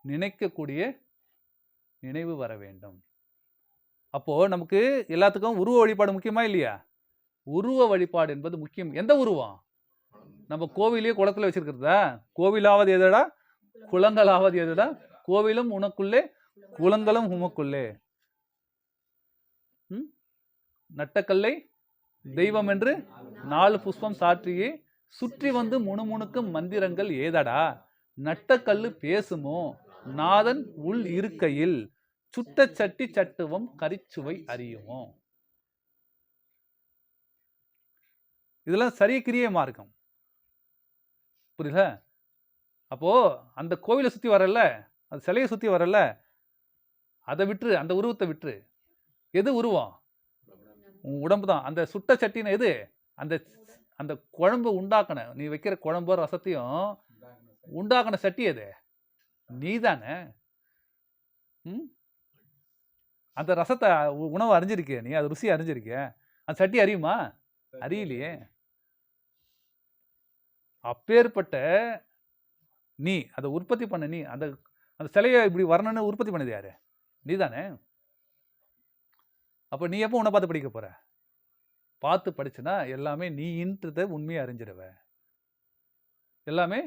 நினைக்கக்கூடிய நினைவு வர வேண்டும். அப்போ நமக்கு எல்லாத்துக்கும் உருவ வழிபாடு முக்கியமா இல்லையா? உருவ வழிபாடு என்பது முக்கியம். எந்த உருவம்? நம்ம கோவிலே குளத்துல வச்சிருக்கிறதா? கோவிலாவது எதடா, குளங்களாவது எதடா? கோவிலும் உனக்குள்ளே, குளங்களும் உமக்குள்ளே. நட்டக்கல்லை தெய்வம் என்று 4 புஷ்பம் சாற்றியே சுற்றி வந்து முணுமுணுக்கும் மந்திரங்கள் ஏதடா? நட்டக்கல்லு பேசுமோ நாதன் உள் இருக்கையில், சுட்ட சட்டி சட்டுவம் கரிச்சுவை அறியுமோ? இதெல்லாம் சரிய கிரிய மார்க்கம். புரியல? அப்போ அந்த கோவிலை சுத்தி வரல, அந்த சிலையை சுத்தி வரல, அதை விட்டுரு, அந்த உருவத்தை விட்டுரு. எது உருவம்? உன் உடம்பு தான். அந்த சுட்ட சட்டின்னு எது? அந்த அந்த குழம்பு உண்டாக்கன, நீ வைக்கிற குழம்போ ரசத்தையும் உண்டாக்கன சட்டி எது? நீ தானே. அந்த ரசத்தை உணவு அறிஞ்சிருக்கிய நீ, அது ருசி அறிஞ்சிருக்கிய, அந்த சட்டி அறியுமா? அறியலையே. அப்பேற்பட்ட நீ அதை உற்பத்தி பண்ண, நீ அந்த அந்த சிலையை இப்படி வரணும்னு உற்பத்தி பண்ணது யாரு? நீ தானே. அப்போ நீ எப்போ உன்னை பார்த்து படிக்க போற? பார்த்து படிச்சுனா எல்லாமே நீன்றதை உண்மையை அறிஞ்சிடுவ. எல்லாமே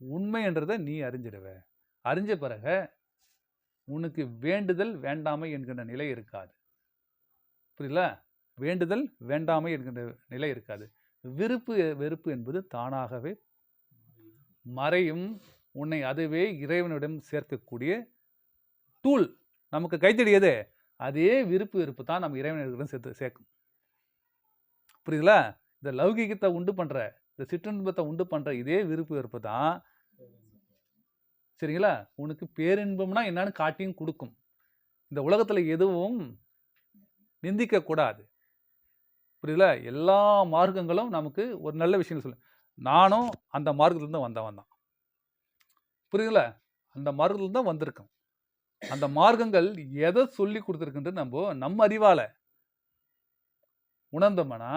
உண்மைன்றதை நீ அறிஞ்சிடுவ. அறிஞ்ச பிறகு உனக்கு வேண்டுதல் வேண்டாமை என்கின்ற நிலை இருக்காது. புரியல? வேண்டுதல் வேண்டாமை என்கின்ற நிலை இருக்காது. விருப்பு வெறுப்பு என்பது தானாகவே மறையும். உன்னை அதுவே இறைவனிடம் சேர்க்கக்கூடிய டூல். நமக்கு கைத்தடியது அதே விருப்பு வெறுப்பு தான் நம்ம இறைவனிடம் சேர்க்கும். புரியுதுல? இந்த லௌகிகத்தை உண்டு பண்ற, இந்த சிற்றின்பத்தை உண்டு பண்ற இதே விருப்பு வெறுப்பு தான், சரிங்களா, உனக்கு பேரின்பம்னா என்னன்னு காட்டியும் கொடுக்கும். இந்த உலகத்துல எதுவும் நிந்திக்க கூடாது. புரியுதுல? எல்லா மார்க்கங்களும் நமக்கு ஒரு நல்ல விஷயம் சொல்லு. நானும் அந்த மார்க்கத்திலிருந்து வந்தவன் தான். புரியுதுல? அந்த மார்க்கத்திலிருந்து தான் வந்திருக்கோம். அந்த மார்க்கங்கள் எதை சொல்லி கொடுத்துருக்குன்றது நம்ம அறிவால உணர்ந்தோம்னா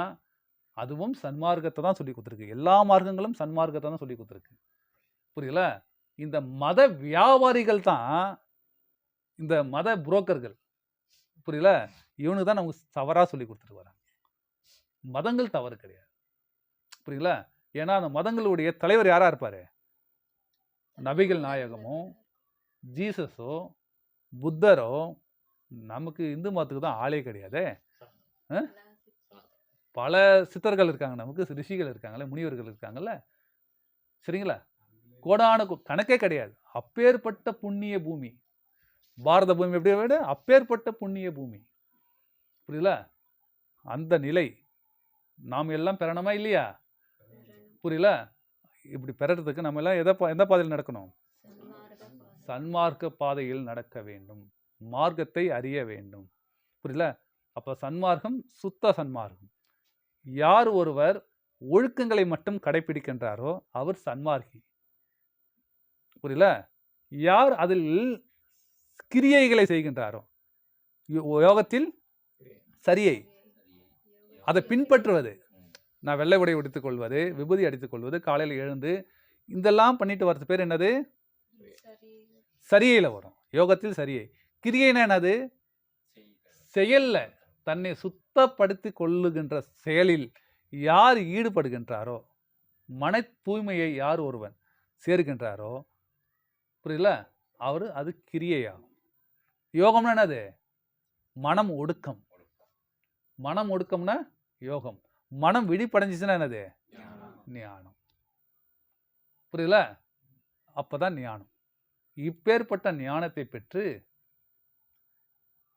அதுவும் சன்மார்க்கத்தை தான் சொல்லி கொடுத்துருக்கு. எல்லா மார்க்கங்களும் சன்மார்க்கத்தை தான் சொல்லி கொடுத்துருக்கு. புரியல? இந்த மத வியாபாரிகள் தான் இந்த மத புரோக்கர்கள். புரியல? இவனுக்கு தான் நமக்கு தவறா சொல்லி கொடுத்துட்டு வராங்க. மதங்கள் தவறு கிடையாது. புரியல? ஏன்னா அந்த மதங்களுடைய தலைவர் யாரா இருப்பாரு? நபிகள் நாயகமோ, ஜீசஸோ, புத்தரோ. நமக்கு இந்து மதத்துக்கு தான் ஆளே கிடையாது. பல சித்தர்கள் இருக்காங்க, நமக்கு ரிஷிகள் இருக்காங்கல்ல, முனிவர்கள் இருக்காங்கல்ல, சரிங்களா? கோடான கணக்கே கிடையாது. அப்பேற்பட்ட புண்ணிய பூமி பாரத பூமி. எப்படி விட அப்பேற்பட்ட புண்ணிய பூமி. புரியல? அந்த நிலை நாம் எல்லாம் பெறணுமா இல்லையா? புரியல? இப்படி பெறறதுக்கு நம்ம எல்லாம் எந்த பாதையில் நடக்கணும்? சன்மார்க்க பாதையில் நடக்க வேண்டும். மார்க்கத்தை அறிய வேண்டும். புரியல? அப்ப சன்மார்க்கம் சுத்த சன்மார்க்கம். யார் ஒருவர் ஒழுக்கங்களை மட்டும் கடைபிடிக்கின்றாரோ அவர் சன்மார்க்கி. புரியல? யார் அதில் கிரியைகளை செய்கின்றாரோ, யோகத்தில் சரியை. அதை பின்பற்றுவது. நான் வெள்ளை உடை உடுத்திக் கொள்வது, விபூதி அடித்துக் கொள்வது, காலையில் எழுந்து இதெல்லாம் பண்ணிட்டு வர்றது பேர் என்னது? சரியில வரும். யோகத்தில் சரியை. கிரியைனா என்னது? செயல்ல தன்னை சுத்தப்படுத்தி கொள்ளுகின்ற செயலில் யார் ஈடுபடுகின்றாரோ, மன தூய்மையை யார் ஒருவன் சேர்கின்றாரோ, புரியல, அவரு அது கிரியையாகும். யோகம்னா என்னது? மனம் ஒடுக்கம். மனம் ஒடுக்கம்னா யோகம். மனம் விழிப்படைஞ்சிச்சுன்னா என்னது? ஞானம். புரியல? அப்பதான் ஞானம். இப்பேற்பட்ட ஞானத்தை பெற்று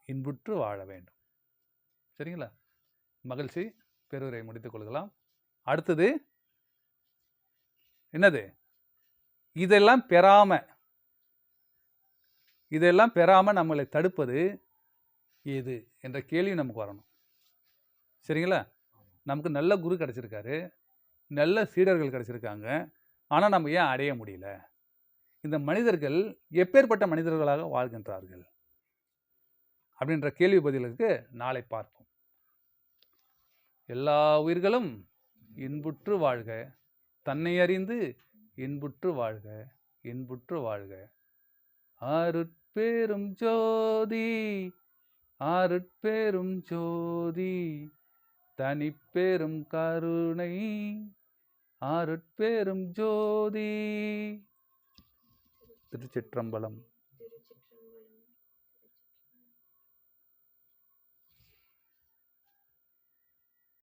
இன்புற்று வாழ வேண்டும். சரிங்களா? மகிழ்ச்சி. பெருவுரை முடித்துக் கொள்கலாம். அடுத்தது என்னது? இதெல்லாம் பெறாம நம்மளை தடுப்பது எது என்ற கேள்வி நமக்கு வரணும். சரிங்களா? நமக்கு நல்ல குரு கிடைச்சிருக்காரு, நல்ல சீடர்கள் கிடைச்சிருக்காங்க. ஆனால் நம்ம ஏன் அடைய முடியல? இந்த மனிதர்கள் எப்பேற்பட்ட மனிதர்களாக வாழ்கின்றார்கள் அப்படின்ற கேள்வி பதிலுக்கு நாளை பார்ப்போம். எல்லா உயிர்களும் இன்புற்று வாழ்க, தன்னை அறிந்து இன்புற்று வாழ்க, இன்புற்று வாழ்க. அருட்பெரும் ஜோதி, அருட்பெரும் ஜோதி, தனிப்பெரும் கருணை, அருட்பெரும் ஜோதி. திருச்சிற்றம்பலம்.